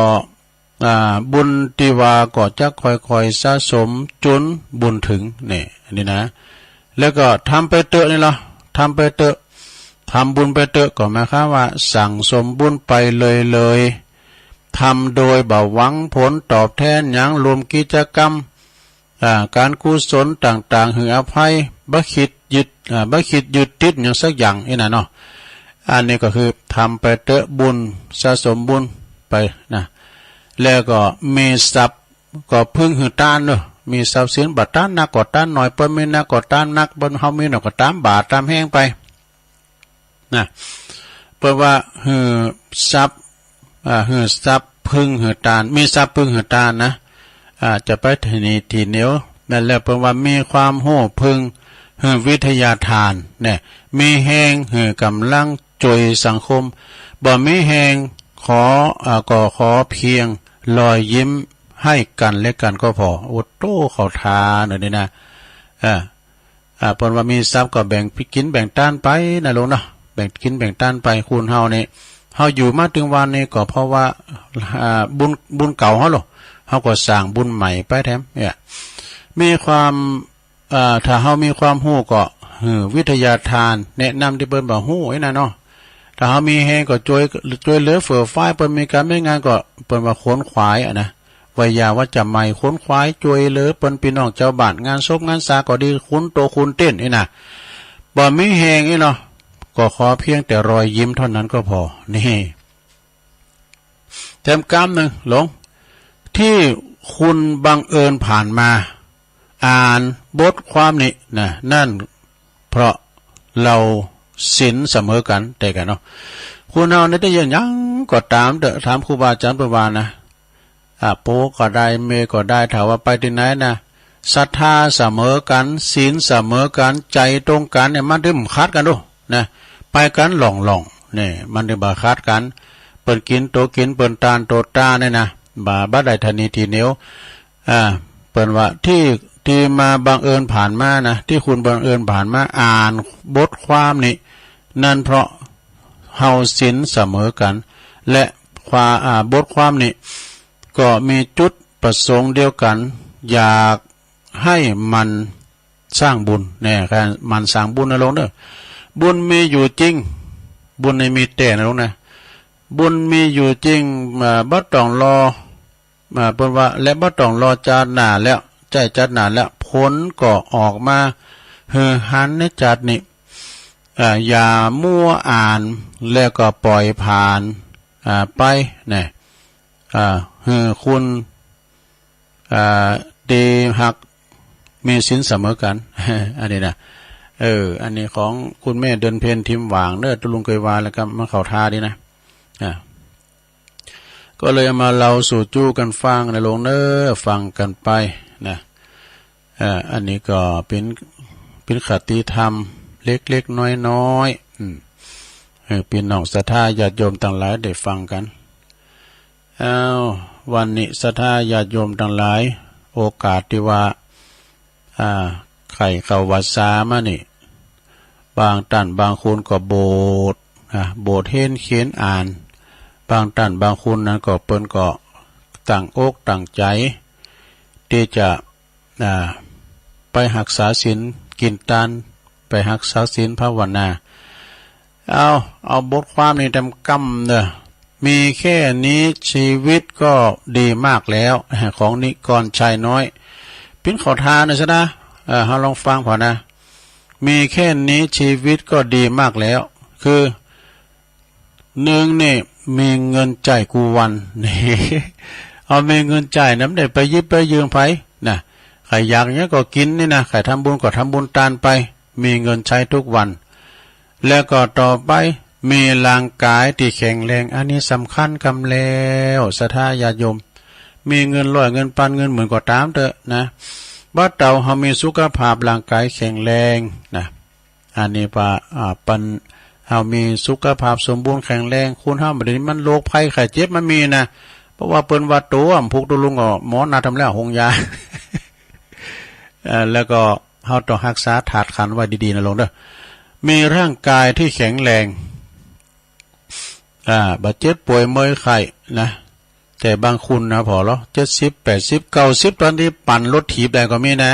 บุญที่ว่าก็จะค่อยๆสะสมจนบุญถึงนี่อันนี้นะแล้วก็ทำไปเตอะนี่ล่ะทำไปเตอะทำบุญไปเตอะก็หมายความว่าสั่งสมบุญไปเลยทำโดยบ่หวังผลตอบแทนอย่างรวมกิจกรรมการกุศลต่างๆให้อภัยบ่คิดยึดติดอย่างสักอย่างนี่นะเนาะอันนี้ก็คือทำไปเตอะบุญสะสมบุญไปนะแล้วก็มีทรัพย์ก็พึ่งหือต้านเนอะมีทรัพย์สินบัดต้านนักก็ต้านหน่อยเปิ้นมีนักก็ต้านนักบนเฮามีหน่อยก็ตามบาทตามแห้งไปนะเพราะว่าหือทรัพย์พึ่งหือต้านมีทรัพย์พึ่งหือต้านนะจะไปทีนี้ทีเหนียวนั่นแหละเพราะว่ามีความโหพึ่งหือวิทยาทานเนี่ยมีแห้งหือกำลังจ่วยสังคมบ่มีแห้งก็ขอเพียงรอยยิ้มให้กันและกันก็พอโอโต้เขาทาหน่อยนี่นะเพราะว่ามีทรัพย์ก็แบ่งกินแบ่งต้านไปนะลงเนาะแบ่งกินแบ่งต้านไปคุณเฮานี่เฮาอยู่มาถึงวันนี้ก็เพราะว่าบุญเก่าเฮาหรอเฮาก็สร้างบุญใหม่ไปแถมเนี่ยมีความถ้าเฮามีความรู้ก็วิทยาทานแนะนำที่เปิ้นบ่ฮู้ไอ้น่ะเนาะถ้าเฮามีแฮงก็ช่วยเหลือเฟื่อฟ้าเปิ้นมีการไม่งานก็เปิ้นว่าขนขวายนะวิยาว่าจะไม่ขนขวายช่วยเหลือเปิ้นพี่น้องชาวบ้านงานศพงานสาก็ดีคุณโตคุณเต้นไอ้น่ะบ่มีแฮงไอ้เนาะก็ขอเพียงแต่รอยยิ้มเท่านั้นก็พอนี่แถมกรรมนึงหลงที่คุณบังเอิญผ่านมาอ่านบทความนี้นะนั่นเพราะเราศีลเสมอกันแต่กันเนาะคุณเอาในได้ยังก็ตามถามครูบาอาจารย์ประวานะโปก็ได้เมก็ได้ถามว่าไปที่ไหนนะศรัทธาเสมอกันศีลเสมอกันใจตรงกันเนี่ยมันได้คัดกันดูนะไปกันหล่องเนี่ยมันได้บ่คัดกันเปิ้นกินโตกินเปิ้นตานโตตาเนี่ยนะบ่ได้ทันทีทีเหนียวเปิ้นว่าที่มาบังเอิญผ่านมานะที่คุณบังเอิญผ่านมาอ่านบทความนี้นั่นเพราะเฮาศีลเสมอกันและบทความนี้ก็มีจุดประสงค์เดียวกันอยากให้มันสร้างบุญแน่การมันสร้างบุญนะลงเด้อบุญมีอยู่จริงบุญไม่มีแต่นะลงนะบุญมีอยู่จริงบ่ต้องรอเพิ่นว่าและบ่ต้องรอจัดหน้าแล้วใจจัดหน้าแล้วผลก็ออกมาหันในจัดนี่อย่ามั่วอ่านแล้วก็ปล่อยผ่านไปเนี่ยคุณดีหักมีศีลเสมอกัน อันนี้นะอันนี้ของคุณแม่เดินเพนทิมหวางเด้อตุลุงเคยวาแล้วก็มาเข้าท่าดีนะก็เลยเอามาเราสู่จู้กันฟังในลงเด้อฟังกันไปนะอันนี้ก็เป็นคติธรรมเล็กๆน้อยๆพี่น้องศรัทธาญาติโยมทั้งหลายได้ฟังกันวันนี้ศรัทธาญาติโยมทั้งหลายโอกาสที่ว่าไข่เข้าวัดสามานี่บ บางท่านบางคนก็โบสถ์โบสถ์เห็นเขียนอ่านบางท่านบางคนนั้นก็เปิ้นก็ตั้งอกตั้งใจที่จะไปรักษาศีลกินทานไปรักษาศีลภาวนาเอาบทความนี้เต็มกำเด้อมีแค่นี้ชีวิตก็ดีมากแล้วของนิกรชัยน้อยปิ้นขอทานนะซะนะเฮาลองฟังพอนะมีแค่นี้ชีวิตก็ดีมากแล้วคือหนึ่งนี่มีเงินจ่ายกูวันนี่เอามีเงินจ่ายน้ำได้ไปยิบไปยืมไผนะใครอยากเนี้ยก็กินนี่นะใครทำบุญก็ทำบุญทานไปมีเงินใช้ทุกวันแล้วก็ต่อไปมีร่างกายที่แข็งแรงอันนี้สำคัญกำแล้วศรัทธาญาติโยมมีเงินร้อยเงินพันเงินหมื่นก็ตามเถอะนะบ่เต่าเฮามีสุขภาพร่างกายแข็งแรงนะอันนี้ปันเฮามีสุขภาพสมบูรณ์แข็งแรงคุณเฮาบ่ได้มันโรคภัยไข้เจ็บมันมีนะเพราะว่าเปิ้นว่าตัวพุกตุลุงก็หมอนาทำแล้วหงยา แล้วก็เฮาต้องรักษาถาดขันไว้ดีๆนะลงเด้อมีร่างกายที่แข็งแรงบาดเจ็บป่วยเมื่อยไข้นะแต่บางคุณนะพอแล้ว70 80 90ตอนที่ปั่นรถถีบได้ก็มีนะ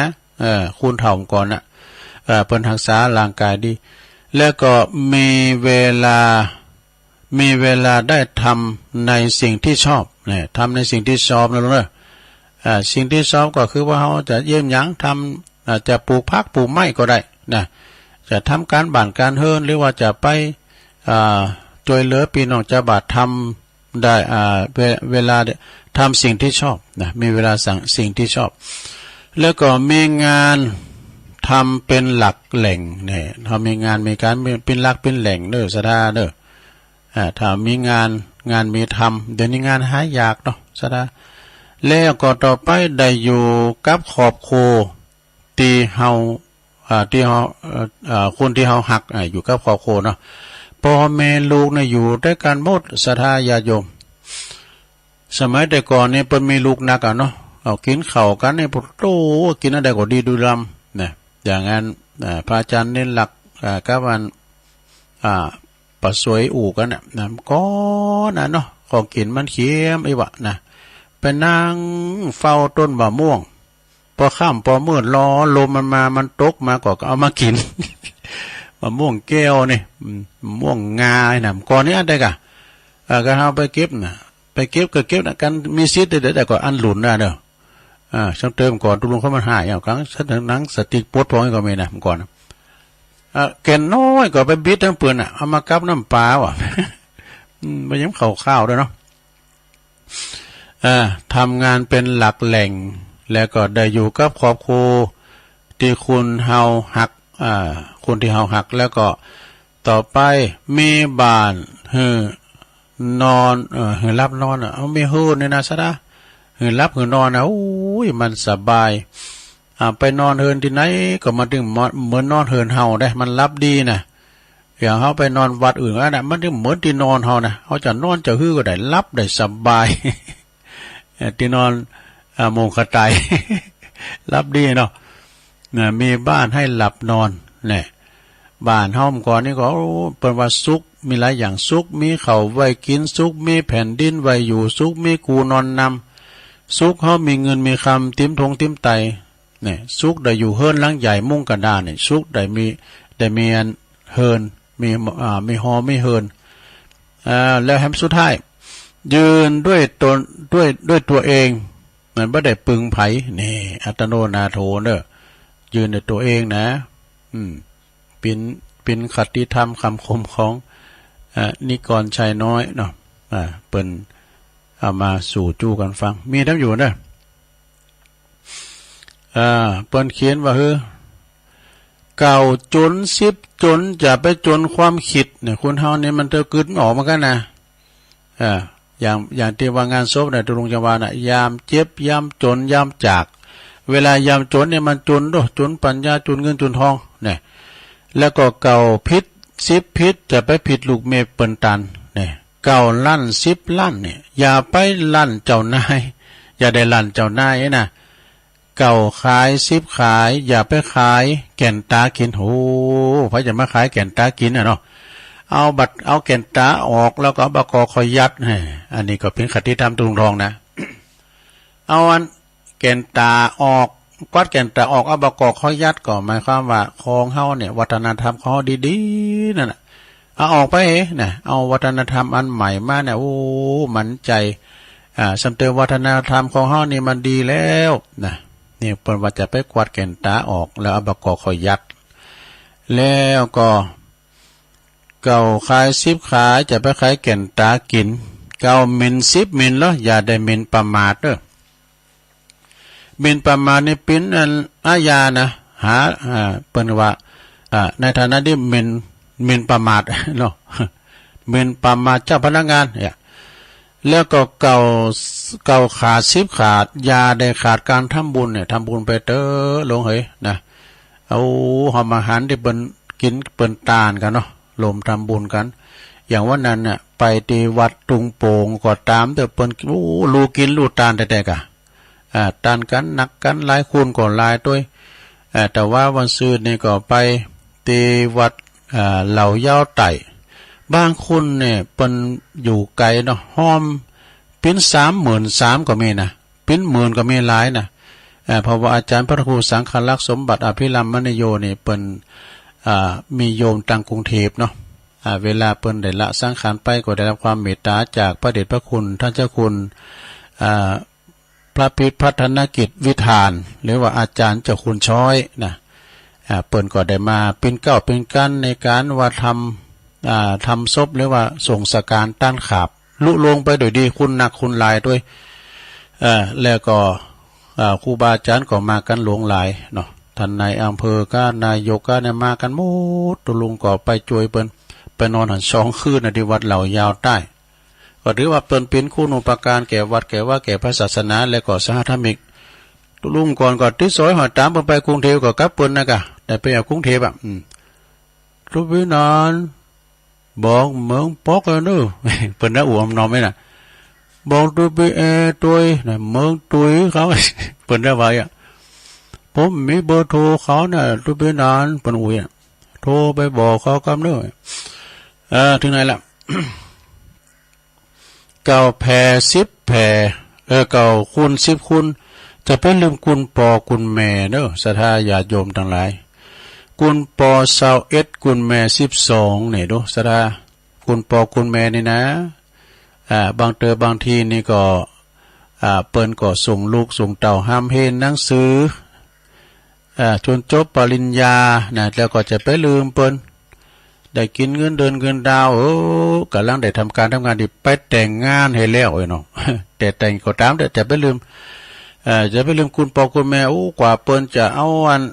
คุณเฒ่าก่อนน่ะเพิ่นรักษาร่างกายดีแล้วก็มีเวลาได้ทำในสิ่งที่ชอบเนี่ยทำในสิ่งที่ชอบนะลุงเด้อสิ่งที่ชอบก็คือว่าเฮาจะเยี่ยมหยังทำจะปลูกผักปลูกไม้ก็ได้นะจะทำการบ้านการเฮือนหรือว่าจะไปช่วยเหลือพี่น้องชาวบ้านทำได้เวลาทำสิ่งที่ชอบนะมีเวลาสั่งสิ่งที่ชอบแล้วก็มีงานทำเป็นหลักแหล่งเนี่ยถ้ามีงานมีการเป็นหลักเป็นแหล่งเด้อสดาเด้อถ้ามีงานมีทำเดี๋ยวนี้งานหายากเนาะสดาแล้วก็ต่อไปได้อยู่กับครอบครัวที่เฮาคนที่เฮาหักอยู่กับครอบครัวเนาะพ่อแม่ลูกเนี่ยอยู่ด้วยกันหมดศรัทธาญาติโยมสมัยแต่ก่อนเนี่ยเปิ้นมีลูกนักเนาะเอากินข้าวกันเนี่ยพุทโธกินอะไรก็ดีดูลำเนี่ยอย่างนั้นพระอาจารย์เน้นหลักกับวันปะสวยอู่กันน่ะก็นะเนาะของกินมันเค็มไอ้วะนะไปนั่งเฝ้าต้นมะม่วงพอค่ำพอมืดรอลมมันตกมาก็เอามากิน มะม่วงแก้วนี่มะม่วงงาไอ้น่ะก่อนนี้อันใดกะก็เอาไปเก็บน่ะไปเก็บก็เก็บนะกันมีซิดแต่ก็อันหลุนนะเด้อช่างเติมก่อนตุลุงเขามันหายเอาครั้งหนังสติกปวดท้องก็มีนะก่อนแก่นน้อยก็ไปบิดทั้งเปื้อนเอามากับน้ำปลาว่ะ ไปย้ำข้าวด้วยเนาะทำงานเป็นหลักแหล่งแล้วก็ได้อยู่กับครอบครัวที่คุณเฮาหักคุณที่เฮาหักแล้วก็ต่อไปมีบ้านนอนรับนอนเอาไม่ฮู้นี่นะซะนะรับนอนนะโอ้ยมันสบายไปนอนเฮินที่ไหนก็มาถึงเหมือนนอนเฮินเฮาได้มันรับดีนะอย่างเฮาไปนอนวัดอื่นก็ได้มันถึงเหมือนที่นอนเฮานะเฮาจะนอนจะฮื้อก็ได้รับได้สบาย ที่นอนมุงคตาย รับดีเนาะมีบ้านให้หลับนอนเนี่ยบ้านห้อมก่อนนี่ก็เป็นว่าสุขมีหลายอย่างสุขมีเขาไว้กินสุขมีแผ่นดินไว้อยู่สุขมีกูนอนนำสุขเขามีเงินมีคำติ้มทงติ้มไตเนี่ยสุขได้อยู่เฮิรนหลังใหญ่มุ่งกระดานเนี่ยสุขได้มีอันเฮิรนมีหอมีเฮิรนแล้วแฮมสุดท้ายยืนด้วยตนด้วยตัวเองมันไม่ได้ปึงไผนี่อัตโนนาโถเนอะยืนในตัวเองนะเป็นคติธรรมคำคมของนิกรชัยน้อยเนาะเปิ้นเอามาสู่จู้กันฟังมีทั้งอยู่เนอะเปิ้นเขียนว่าเก่าจน10จนจะไปจนความคิดเนี่ยคุณเฮาเนี่ยมันจะกึดออกมากันนะอย่างที่ว่างานศพเนี่ยตุลงจังหวะน่ะยามเจ็บยามจนยามจากเวลายามจนเนี่ยมันจนด้วยจนปัญญาจนเงินจนทองเนี่ยแล้วก็เก่าพิษ10พิษจะไปผิดลูกเมฆเปิ้นตันเนี่ยเก่าลั่น10ลั่นเนี่ยอย่าไปลั่นเจ้านายอย่าได้ลั่นเจ้านายนะ เก่าขาย10ขายอย่าไปขายแก่นตากินโหเพราะจะมาขายแก่นตากินเนาะเอาบัตรเอาแก่นตาออกแล้วก็บกคอยยัดอันนี้ก็เป็นคติธรรมตุงทองนะเอาอันแก่นตาออกกวาดแก่นตาออกเอาบกคอยยัดก็หมายความว่าของเฮาเนี่ยวัฒนธรรมเขาดีๆนั่นน่ะเอาออกไปนะเอาวัฒนธรรมอันใหม่มาเนี่ยโอ้มันใจสำเติมวัฒนธรรมของเฮานี่มันดีแล้วนะนี่เพิ่นว่าจะไปกวาดแก่นตาออกแล้วเอาบกคอยยัดแล้วก็เก่าขาย10ขายจะไปขายแก่นตากินเก่าหมิ่น10หมิ่นแล้วอย่าได้หมิ่นประมาทเด้อหมิ่นประมาทนี่เป็นอาญานะหาเปิ้นว่าในฐานะที่หมิ่นประมาทเนาะหมิ่นประมาทเจ้าพนักงานเนี่ยแล้วก็เก่าขาด10ขาดอย่าได้ขาดการทำบุญเนี่ยทำบุญไปเด้อลงเฮ้ยนะเอาหอมอาหารที่เปิ้นกินเปิ้นตานกันเนาะรวมทำบุญกันอย่างวันนั้นเนี่ยไปที่วัดตุงโป่งก็ตามแต่เปิ้นรู้กินรู้ตานแต่ๆกะตานกันนักกันหลายคูณก็หลายด้วยแต่ว่าวันซื่อนี่ก็ไปที่วัดเหล่ายาวไต่บางคนเนี่ยเปิ้นอยู่ไกลเนาะห้อมเป็น33,000ก็มีนะเป็นหมื่นก็มีหลายนะเพราะว่าอาจารย์พระครูสังฆลักษณ์สมบัติอภิรัมมณโยนี่เปิ้นมีโยมต่างกรุงเทพเนาะเวลาเปิ้นได้ละสังขารไปก็ได้รับความเมตตาจากพระเดชพระคุณท่านเจ้าคุณพระพิพัฒนกิจวิธานหรือว่าอาจารย์เจ้าคุณช้อยนะเปิ้นก็ได้มาเป็นเก้าเป็นกันในการว่าทำศพหรือว่าส่งสการต้านขาบลุลงไปโดยดีคุณหนักคุณลายด้วยแล้วก็ครูบาอาจารย์ก็มากันหลวงหลายเนาะท่านนายอำเภอก็นายกก็เนี่ยมากันหมดตุลุงก็ไปช่วยเปิ้นไปนอนหัน2คืนที่วัดเหล่ายาวใต้ก็ถือว่าเปิ้นเป็นคุณูปการแก่วัดแก่ว่าแก่พระศาสนาและก็สหธรรมิกตุลุงก่อนก็ติดซอยหอตามเปิ้นไปกรุงเทพก็กลับเปิ้นนะกะแต่ไปเอากรุงเทพทุกวินานบอกเมืองปอกแล้วเด้อเปิ้นน่ะอวมนอนมั้ยน่ะบอกตัวไปตัวน่ะเมืองตุยเขาเปิ้นได้ไว้ผมมีเบอร์โทรเขาเนี่ยทุกนานปนอุ้ยโทรไปบอกเขากำเนิดถึงไหนละ เก่าแผ่10แผ่เก่าคูณ10คูณจะไปลืมคุณปอคุณแม่เด้อศรัทธาญาติโยมทั้งหลายคุณปอ21คุณแม่12นี่ดูศรัทธาคุณปอคุณแม่นี่นะบางบางทีนี่ก็เปิ้นก็ส่งลูกส่งเต่าห้ามเฮนหนังสือจนจบปริญญานะแล้วก็จะไปลืมเปิ้นได้กินเงินเดือนเงินดาวกำลังได้ทำการที่ไปแต่งงานให้แล้วเนาะแต่แต่งก็ตามแต่ไปลืมจะไปลืมคุณพ่อคุณแม่กว่าเปิ้นจะเอาอัน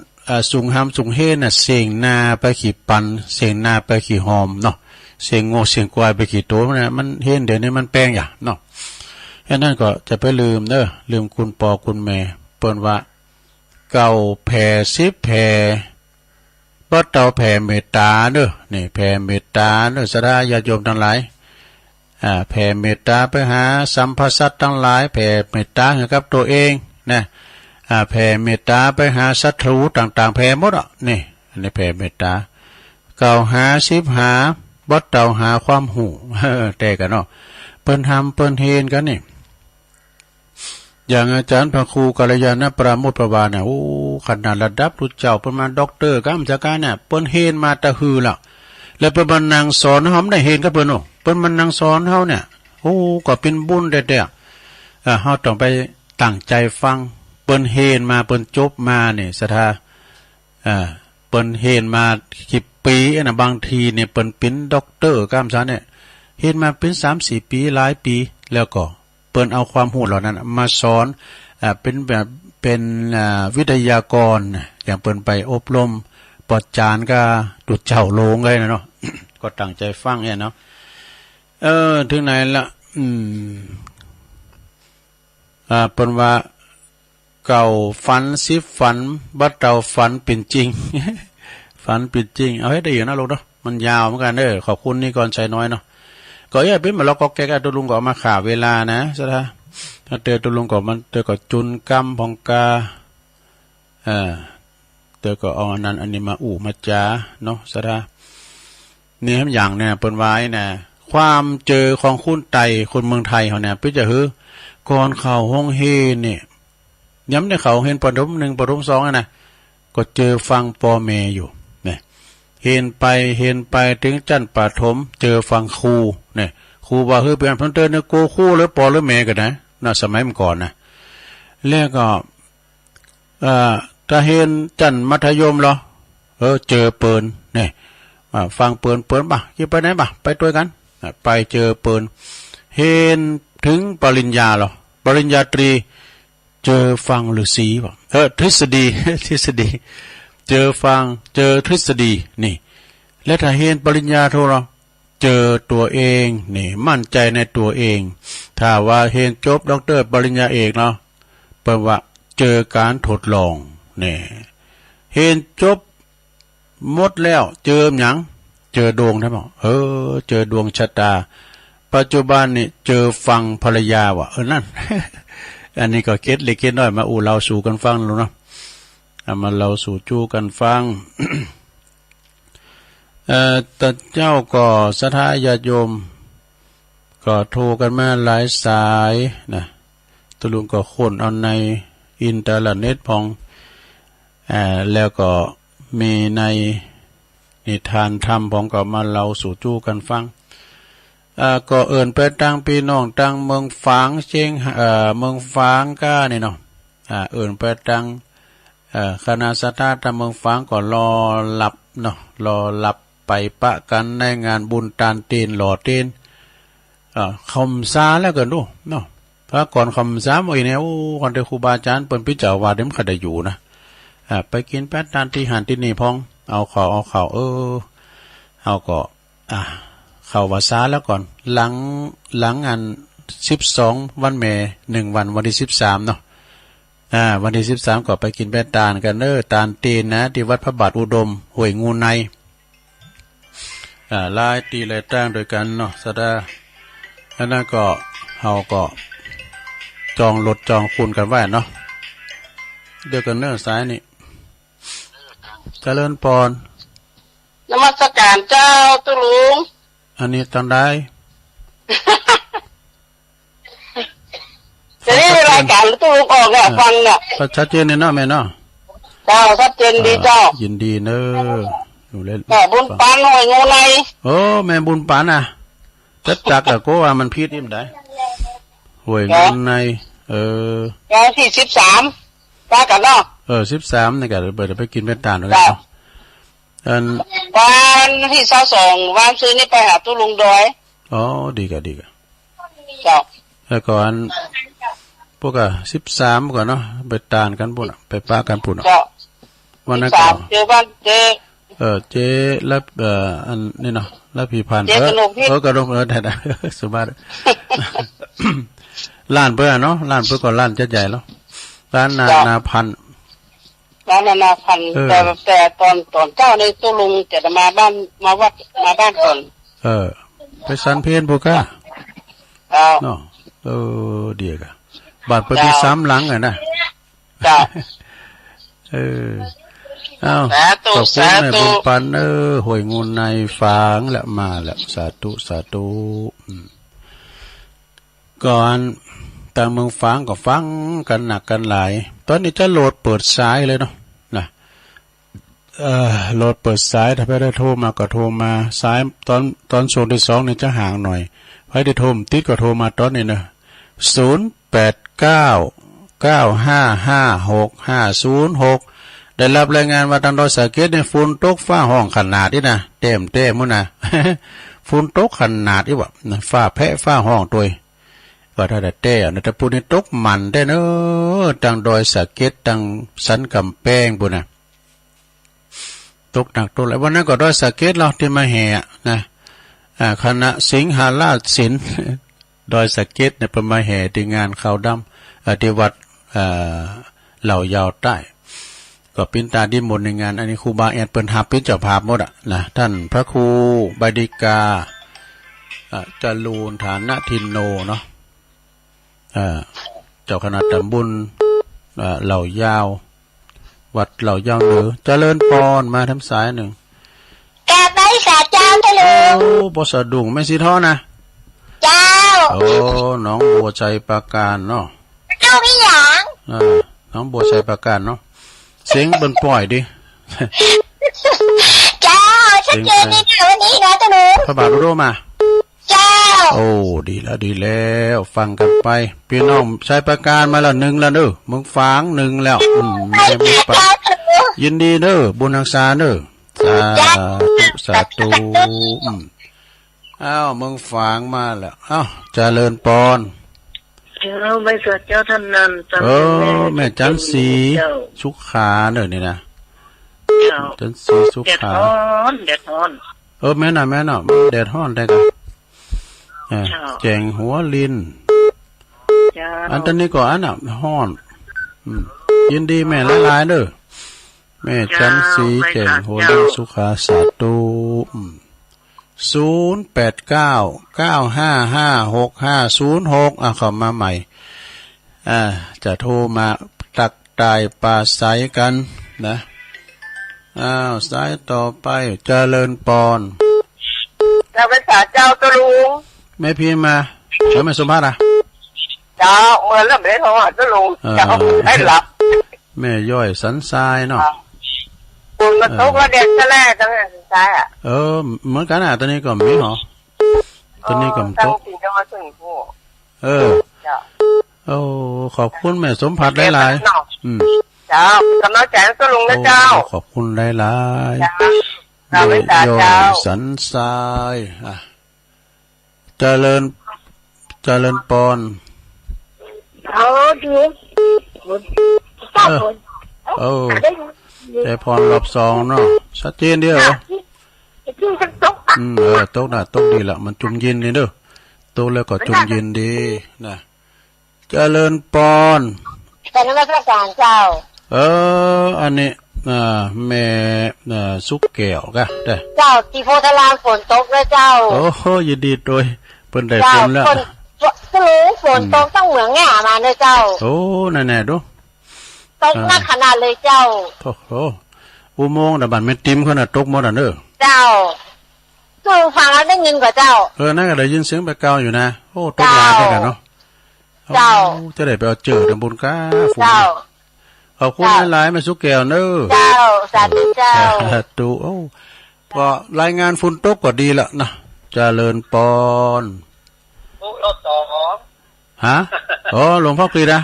สุงหามสุงเฮน่ะเสียงนาไปขี่ปันเสียงนาไปขี่หอมเนาะเสียงโง่เสียงควายไปขี่โตมันเห็นเดี๋ยวนี้มันแปลงอย่างเนาะฉะนั้นก็จะไปลืมลืมคุณพ่อคุณแม่เปิ้นว่าเก่าแผ่10แผ่บ่เต่าแผ่เมตตาเด้อนี่แผ่เมตตาเด้อศรัทธาญาติโยมทั้งหลายแผ่เมตตาไปหาสัมภสัตว์ทั้งหลายแผ่เมตตาให้กับตัวเองนะแผ่เมตตาไปหาศัตรูต่างๆแผ่หมดนี่อันนี้แผ่เมตตาเก่าหา10หาบ่เต่าหาความหูแต่กันเนาะเปิ้นทำเปิ้นเฮ็ดกันนี่อย่างอาจารย์พระครูกัลยาณปราโมทประวาเนี่ยขนาดระดับรู้เจ้าประมาณด็อกเตอร์กัมจักการเนี่ยเปิ้นเฮนมาตะฮือแล้วแล้วเปิ้นมานั่งสอนเฮาได้เฮนกับเปิ้นเปิ้นมานั่งสอนเฮาเนี่ยก็เป็นบุญแท้ๆเฮาต้องไปตั้งใจฟังเปิ้นเฮนมาเปิ้นจบมานี่ศรัทธาเปิ้นเฮนมา10ปีนะบางทีเนี่ยเปิ้นเป็นด็อกเตอร์กัมซะเนี่ยเฮนมาเป็น 3-4 ปีหลายปีแล้วก็เปิ้นเอาความรู้เหล่านั้นมาสอนเป็นแบบเป็นวิทยากรอย่างเปิ้นไปอบรมปอดจานก็ตุดเจ้าโลงเลยนะเนาะ ก็ตั้งใจฟังเนี่ยเนาะถึงไหนละเปิ้นว่าเก่าฝัน10ฝันบัดเต่าฝันเป็นจริง ฝันเป็นจริงเอาให้ได้อยู่นะลูกเนาะมันยาวเหมือนกันขอบคุณนี่ก่อนใจน้อยเนาะก็อย่าเป็นมาเราก็แก้ตัวลุงก็มาข่าเวลานะซะถ้าเตือนตัวลุงก็มันเตือนก็จุนกรรมพองกา เตอก็เอาอันนั้นอันนี้มามาจาเนาะสะดานี่ครับอย่างเนี่ยเปิ้นไว้นะความเจอของคุณไตคนเมืองไทยเขาเนี่ยเพื่อจะฮือก่อนเข้าห้องเฮเนี่ยย้ำในเขาเห็นปฐม1ปฐม2นะก็เจอฟังปอเมอยู่เนี่ยเห็นไปถึงจันปฐมเจอฟังครูเนี่ยครูว่าเฮ้ยเป็นพันเตอร์เนี่ยโกครูหรือปอหรือเมกันนะน่ะสมัยเมื่อก่อนนะแล้วก็ถ้าเห็นจันมัธยมเหรอเจอเปิลเนี่ยฟังเปิลป่ะยี่ไปไหนป่ะไปด้วยกันไปเจอเปิลเห็นถึงปริญญาเหรอปริญญาตรีเจอฟังฤาษีป่ะทฤษฎีเจอฟังเจอทฤษฎีนี่และถ้าเห็นปริญญาโทเหรอเจอตัวเองนี่มั่นใจในตัวเองถ้าว่าเห็นจบด็อกเตอร์ปริญญาเอกเนาะแปลว่าเจอการทดลองนี่เห็นจบหมดแล้วเจอหยังเจอดวงได้บ่เจอดวงชะตาปัจจุบันนี่เจอฟังภรรยาว่ะนั่น อันนี้ก็เก็ดเล็กเก็ดน้อยมาเราสู่กันฟังแล้วเนาะมาเราสู่จู้กันฟัง แต่เจ้าก็ศรัทธาญาติโยมก็โทรกันมาหลายสายนะตะลุงก็คนเอาในอินเทอร์เน็ตพองแล้วก็มีในนิทานธรรมพองก็มาเราสู่จู้กันฟังก็เอิ่นไปตั้งพี่น้องตั้งเมืองฝางเชียงเมืองฝางก้านี่เนาะเอิ่นไปตั้งคณะสัตว์ตามเมืองฝางก็รอหลับเนาะรอหลับไปปะกันในงานบุญตานตีนหล่อตีนคำซาแล้วกันดูเนาะเพราะก่อนคำซาไอ้เนี่ยก่อนเดครูบาอาจารย์เปิ้นพิจารณาเดี๋ยวมันขได้อยู่นะไปกินแป๊ดตานที่หันที่นี่พองเอาข่าวเอาก็เข้าวาซาแล้วก่อนหลังงาน12วันเม1วันที่13เนาะวันที่13ก็ไปกินแป๊ดตานกันตานตีนนะที่วัดพระบาทอุดมห้วยงูในลายตีลายตั้งโดยกันเนาะสะดาแล้วนั่นก็เฮาก็จองรถจองคุณกันไว้เนาะเดี๋ยวกันสายนี่เจริญพรนมัสการเจ้าตุลุงอันนี้ตอนได้จะได้รายการตุลุงออกเนี่ยฟังเนี่ยก็ชัดเจนเนาะแม่เนาะเจ้าชัดเจนดีเจ้ายินดีเนอะอยู่เล่นบุญปานหน่วยงูในโอ้แม่บุญปานจัดจักรก็ว่ามันพิษอิ่มได้ห่วยงูในแล้วที่13ป้ากันเนาะ13นี่ก็เปิดไปกินเป็นตาลด้วยกันวันที่22วันซื้อนี่ไปหาตุลุงดอยดีกะเจ้าแล้วก่อนพวก13ก่อนเนาะไปตานกันปุ่นไปป้ากันปุ่นวันนั้นก็เจอบ้านเจแล้วอันนี่เนาะแล้วพี่พันธุ์กระดงได้สบายล้านเพื่อเนาะล้านเพื่อก็ล้านจะใหญ่แล้วร้านนาพันร้านนาพันแต่ตอนเจ้าในตุลุงจะมาบ้านมาวัดมาบ้านก่อนไปสันเพียนพวกก้าเนาะเดียกะบาดปฏิซ้ำหลังอ่ะนะขอบคุณในบุญปันหวยงูในฟางและมาแล้วสาธุก่อนต่างเมืองฟังก็ฟังกันหนักกันหลายตอนนี้จะโหลดเปิดสายเลยเนาะโหลดเปิดสายถ้าไม่ได้โทรมาก็โทรมาสายตอนโซนที่2นี่จะห่างหน่อยใครได้โทรติดก็โทรมาตอนนี้นะ0899556506ได้รับรายงานว่าทางดอยสะเก็ดเนี่ยฝนตกฟ้าห้องขนาดนี้นะเต็มมื้อนะ ฝนตกขนาดนี้ว่ะฟ้าแพะฟ้าห้องตัวก็ถ้าได้แต่พูดนี่ตกมันได้เนอะทางดอยสะเก็ดทางสันกำแพงปุ่นน่ะตกหนักตัวแล้ววันนั้นก็ดอยสะเก็ดเราที่มาแห่นะคณะสิงหาราชศิลป์ดอยสะเก็ดเนี่ยเป็นมาแห่ที่งานขาวดำที่วัดเหล่ายาวใต้ก็เป็นตาดิมนในงานอันนี้ครูบาแอดเปิ้นหาเป็นเจ้าภาพหมดนะท่านพระครูบดิกาจรูนฐานะทินโนเนาะเจ้าคณะตำบลเหล่ายาว วัดเหล่าย่างเหนือเจริญปอนมาทำสายหนึ่งกาไปสาเจ้าตะลุงโอ้บสะดุงไม่สิท้อนะเจ้าโอ้น้องบัวใจประการเนาะเจ้าพี่หยางน้องบัวใจประการเนาะเสียงบนปล่อยดิเจ้าชัดเจนในวันนี้นะตะลุงพระบาทรู้มาเจ้าโอ้ดีแล้วฟังกันไปพี่น้องใช้ประการมาละหนึ่งแล้วเด้อมึงฟังหนึ่งแล้วไม่ปะยินดีเด้อบุญรักษาเด้อสาธุอ้าวมึงฟังมาแล้วอ้าวเจริญปอนเราไม่สวดเจ้าท่านนั้นแม่จันสีสุขาเด้อนี่นะจันสีสุขาเด็ดฮ้อนแม่น่ะเด็ดฮ้อนได้กันแจงหัวลินอันตอนนี้ก็อันน่ะฮ้อนยินดีแม่หลายๆเด้อแม่จันสีแจงหัวลินสุขาสาธุ0899555656เข้ามาใหม่จะโทรมาตักตายปาใสกันนะสายต่อไปเจริญปอนเราไปสาเจ้าตะลุงแม่พี่มาแล้วแม่สมภาษณ์เจ้าเมื่อเริ่มได้โทรหาตะลุงเจ้าให้หลับแม่ย่อยสันทรายเนาะคุณมาตกแล้วเด็กจะแรกจังเลยสันทรายเหมือนกันตอนนี้ก็มีเหรอตอนนี้ก็ตกโอ้ขอบคุณแม่สมภัทรหลายๆเจ้ากำลังแจกตะลุงนะเจ้าขอบคุณหลายๆเราไปสาเจ้าสันทรายเจริญปอนแต่พรรอบสองเนาะชัดเจนเดียวตกน่ะตกดีละมันจุ่มเย็นนี่เด้อตกแล้วก็จุ่มเย็นดีนะเจริญปอนเป็นนักศึกษาเจ้าอันนี้แม่สุกแก้วกะได้เจ้าตีโพธารามฝนตกแล้วเจ้าโอ้ยินดีด้วยเปิ้นได้ฝนแล้วก็รู้ฝนตกต้องเหมืองแง่มาเด้อเจ้าโอ้แน่ๆดูตกหนักขนาดเลยเจ้าโอ้โหอุโมงค์น่ะบัดแม่นติมขนาดตกหมดเด้อเจ้าคือฟังแล้วได้ยินกว่าเจ้านั่นก็ได้ยินเสียงแบกเก่าอยู่นะโอ้ตกหลายได้กันเนาะเจ้าจะได้ไปเอาเจอทำบุญก้าฝนขอบคุณหลายๆแม่สุกแก้วเด้อเจ้าสาธุเจ้าสาธุโอ้ก็รายงานฝนตกก็ดีละนะเจริญปอนรอบ2ฮะหลวงพ่อกฤษนะ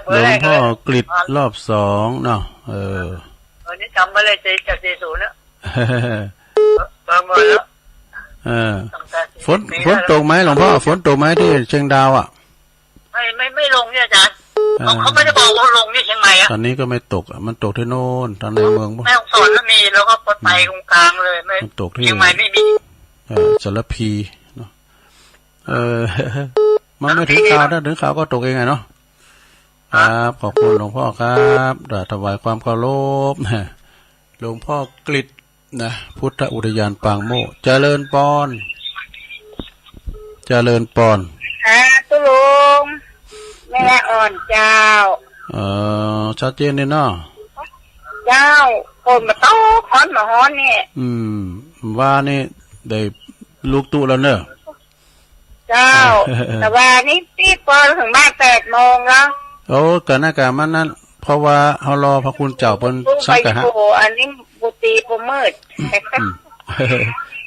หลวงพ่อกฤษรอบ2เนาะวันนี้จำไม่เลยจาก40แล้วประมาณแล้วฝนตกไหมหลวงพ่อฝนตกไหมที่เชียงดาวไม่ลงเนี่ยอาจารย์เขาไม่ได้บอกว่าลงที่เชียงใหม่ตอนนี้ก็ไม่ตกมันตกที่โน่นตอนในเมืองแม่ฮ่องสอนก็มีแล้วก็ไปตรงกลางเลยไม่ตกที่เชียงใหม่ไม่มีสารพีเนาะมันไม่ถึงข่าวถ้าถึงข่าวก็ตกเองไงเนาะครับขอบคุณหลวงพ่อครับถวายความเคารพหลวงพ่อกฤษนะพุทธอุทยานปางโมเจริญปอนตุลุงแม่อ่อนเจ้าชัดเจนเลยเนาะเจ้าคนมาโต้ค้อนมาฮ้อนนี่ว่านี่ได้ลูกตู้แล้วเนอะเจ้าแต่ว่านี่พี่ปอถึงบ้าน8 โมงแล้วกันหน้าการมันนั้นเพราะว่าเฮารอพระคุณเจ้าเพิ่นสักกะฮะอันนี้บุตรีบ่มืด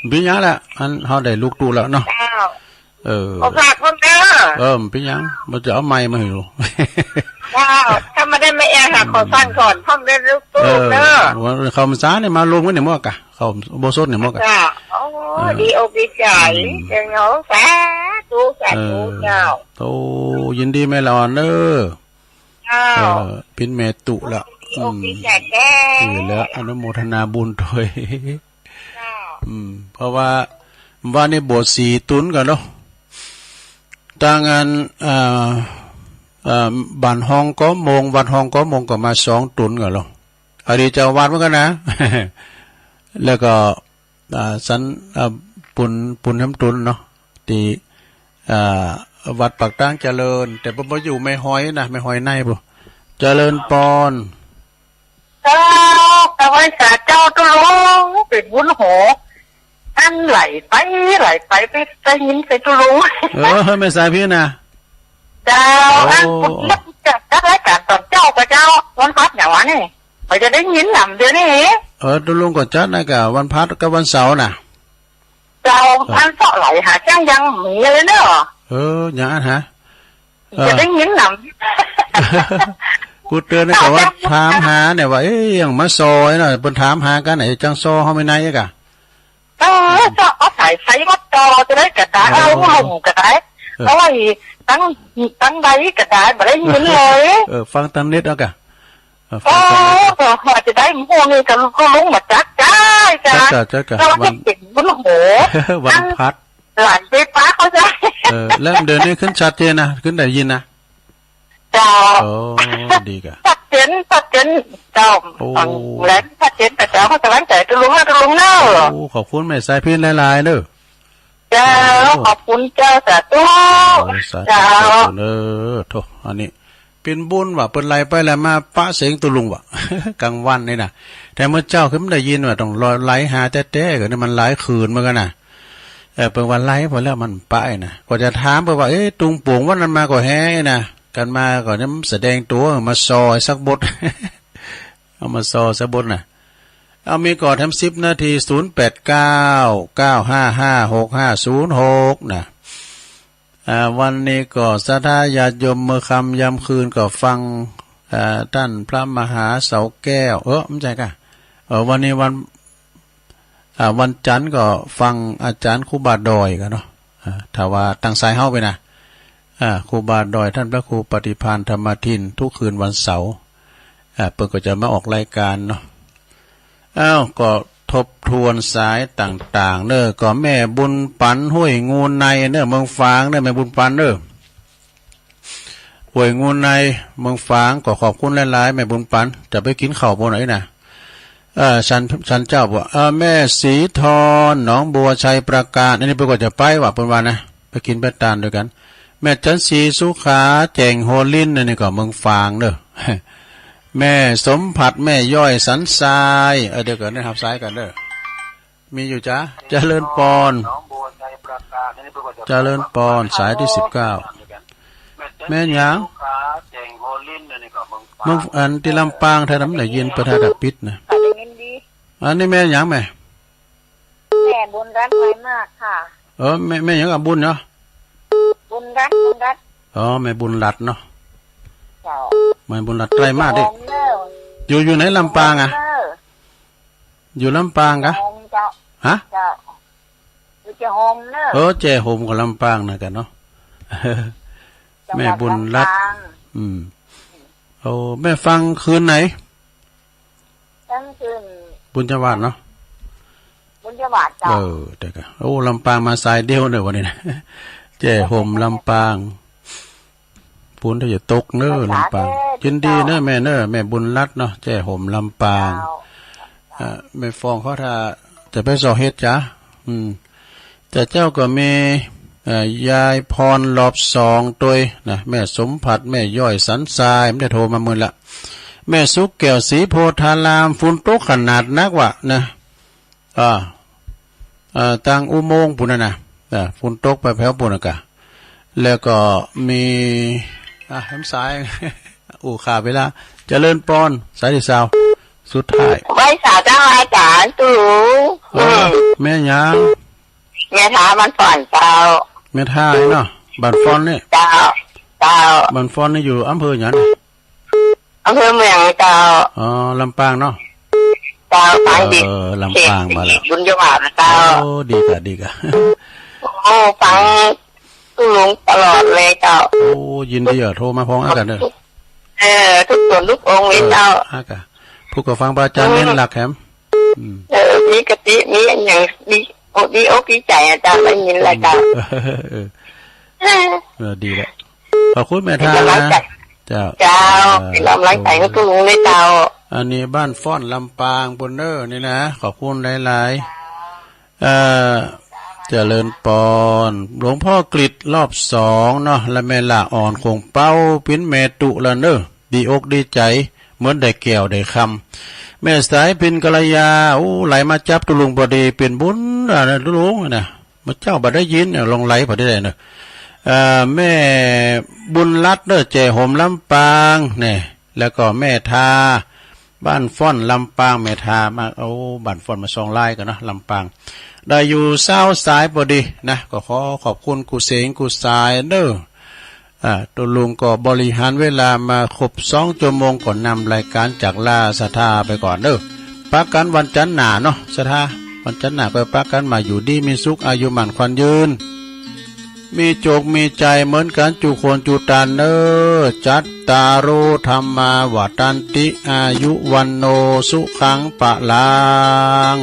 เป็นหยังล่ะอันเฮาได้ลูกตู้แล้วเนาะขอฝากคนเด้อเป็นหยังมันจะเอาไม้มาให้ดูถ้ามาได้ไม่หาขอฟังก่อนพ่อได้ลูกตู้เด้อเขามันซาเนี่ยมารวมกันเนี่ยมั่วกะเขาบ่สดเนี่ยมั่วกะดีอกดีใจจังเนาะสาธุเจ้าโตยินดีแม่หลอนเด้อเป็นแม่ตุละดีใจแท้แล้วอนุโมทนาบุญด้วยเพราะว่านี่บท4 ตุนกันเนาะต่างกันบ้านห้องก็มงวัดห้องก็มงก็มา2 ตุนกันเนาะอดีตเจ้าวาดเหมือนกันนะแล้วก็สันปุณน้ำตุนเนาะที่วัดปากตั้งเจริญแต่บ่อยู่ไม่ห้อยนะไม่ห้อยในบ่ เจริญปอนเจ้าตะวันสาเจ้าตัวลุงเป็นบุญโหอันไหลไปไปใส่หินใส่ตัวลุงไม่ใส่พี่นะเจ้าอันพุทธจะรายการตอนเจ้ากับเจ้าวันพัดอย่างวะนี่ไปจะได้ยินหนำเดี๋ยวนี้ตัวลุงก็จัดนะกะวันพัดกับวันเสาร์น่ะเจ้าอันเสาะไหลหาจ้างยังมีเลยเนอะอย่างนั้นฮะจะได้ยินหนำกูเตือนนะแต่ว่าถามหาเนี่ยว่าอย่างมาซอยน่ะเพิ่นถามหากันไหนจังซอเฮาไม่ไหนกะจะเอาสายไฟวัดจอจะได้กระจายเอาลงกระจายเพราะว่าตั้งใบกระจายไม่ได้ยินเลยฟังตามนิดเอากะจะได้พวกนี้ก็ลุงมาจักจ้าเราไม่ติดบุญโหวันพัดหลานไปป้าเขาจะแล้วเดินนี่ขึ้นชัดเจนนะขึ้นได้ยินนะเจ้าดีกะชัดเจนเจ้าแล้วชัดเจนแต่เจ้าเขาจะรังใจตัวลุงเนอะขอบคุณแม่สายพินหลายๆเนอะเจ้าขอบคุณเจ้าสาธุเจ้าโถอันนี้เป็นบุญว่ะเปิดไล่ไปแล้วมาปะเสียงตัวลุงว่ะกลางวันนี่นะแต่เมื่อเจ้าขึ้นได้ยินว่าต้องรอไล่หาแต้ๆก็นี่มันหลายคืนเหมือนกันนะเป็นวันไล่พอแล้วมันปะนะก็จะถามไปว่าตุงปวงวันนั้นมาก็แฮ่นะกันมาก่อนนี่แสดงตัวมาซอยสักบทเอามาซอสักบทนะเอามีก่อนทำ10 นาที0899556506นะวันนี้ก็ศรัทธาญาติโยมเมื่อค่ำยามคืนก็ฟังท่านพระมหาเสาแก้วไม่ใช่ค่ะวันนี้วันจันทร์ก็ฟังอาจารย์ครูบาดอยกันเนาะถ้าว่าตั้งสายเฮาไปนะครูบาดอยท่านพระครูปฏิภาณธรรมทินทุกคืนวันเสาร์เพิ่นก็จะมาออกรายการเนาะก็ทบทวนสายต่างๆเด้อก็แม่บุญปันห้วยงูในเด้อเมืองฝางเด้อแม่บุญปันเด้อห้วยงูในเมืองฝางก็ขอบคุณหลายๆแม่บุญปันจะไปกินข้าวบ่ไหนน่ะฉันเจ้าบอกแม่สีทอนหนองบัวชัยประการอันนี้เพิ่นก็จะไปว่าเพิ่นว่านะไปกินไปทานด้วยกันแม่จันสีสุขาแจงโฮลินนี่ก็เมืองฝางเด้อแม่สมผัดแม่ย่อยสันทรายเดี๋ยวก่อนนะครับสายกันเด้อมีอยู่จ้ะเจริญปอนเจริญปอนสายที่19แม่หยังมึงอันที่ลำปางถ้าน้ำไหลเย็นประทาดับปิดนะอันนี้แม่หยังแม่บุญรัตน์ไว้มากค่ะแม่หยังกับบุญเนาะบุญรัตน์แม่บุญรัตน์เนาะแม่บุญรัตน์ไกลมากดิอยู่ไหนลำปางอ่ะอยู่ลำปางกะฮะอยู่เจ้าโฮมเนอะเจ้าโฮมกับลำปางนะกันเนาะแม่บุญรัตน์แม่ฟังคืนไหนตั้งคืนบุญจวาดเนาะบุญจวาดจ้ะเด็กลำปางมาสายเดียวเลยวันนี้นะเจ้าโฮมลำปางปุ้นถ้าจะตกเนอลำปางยินดีเนอแม่เนอแม่บุญรัตน์เนาะเจ้าโฮมลำปางแม่ฟองเขาถ้าจะไปสอเฮ็ดจ้ะแต่เจ้าก็มียายพรรอบ2ตัวนะแม่สมผัดแม่ย่อยสันทรายไม่ได้โทรมามื้อละแม่สุกแก้วสีโพธารามฝุ่นตกขนาดนักว่ะนะตังอุโมงค์ปุ่นน่ะฝุ่นตกไปแผ่วปุ่นกะแล้วก็มีน้ำสายขาไปละเจริญปอนสายที่20สุดท้ายไว้สาวจ้าอาจารย์ตู่แม่ยังแม่ท้ามันฝ่อนเจ้าแม่ท่าเนาะบ้านฟอนนี่เจ้าบ้านฟอนนี่อยู่อำเภอหยังอำเภอเมืองเจ้าลำปางเนาะเจ้าฟังดีลำปางมาแล้วบุญยบาทเจ้าดีกะฟังตู้ลุงตลอดเลยเจ้ายินดีโทรมาพ้องกันเด้อทุกส่วนทุกองค์เลยเจ้าผู้ก็ฟังพระอาจารย์เน้นหลักแหมมีกติมีอย่างดีอกดีใจอาจารย์ไม่ยินอะไรเจ้าดีแล้วขอบคุณแม่ท่าเจ้าเป็นกำลังใจให้ตู้ลุงเลยเจ้าอันนี้บ้านฟ้อนลำปางบนเนอร์นี่นะขอบคุณหลายเจริญปอนหลวงพ่อกฤษรอบ2เนาะและแม่ละอ่อนคงเป้าปิ้นเมตุละเนอ ดีอกดีใจเหมือนได้แก้วได้คำแม่สายเป็นกัลยาไหลมาจับตุลุงพอดีเป็นบุญตุลุงนะมาเจ้าบัดได้ยินลงไหลพอดีเลยนะแม่บุญรัตน์เจ้ห่มลำปางเนี่ยแล้วก็แม่ทาบ้านฟ้อนลำปางแม่ทามาเอาบ้านฟ้อนมาซองไล่กันนะลำปางได้อยู่เศร้าสายพอดีนะก็ขอขอบคุณกูเสงกูสายตัวลุงก็บริหารเวลามาครบ2 ชั่วโมงก่อนนำรายการจากลาสถาไปก่อนพักกันวันจันทร์หน้าเนาะสถาวันจันทร์หน้าก็พักกันมาอยู่ดีมีสุขอายุมั่นขวัญยืนมีโจกมีใจเหมือนกันจุโคนจุตานจัตตารุธรรมาวตันติอายุวันโนสุขังปะลัง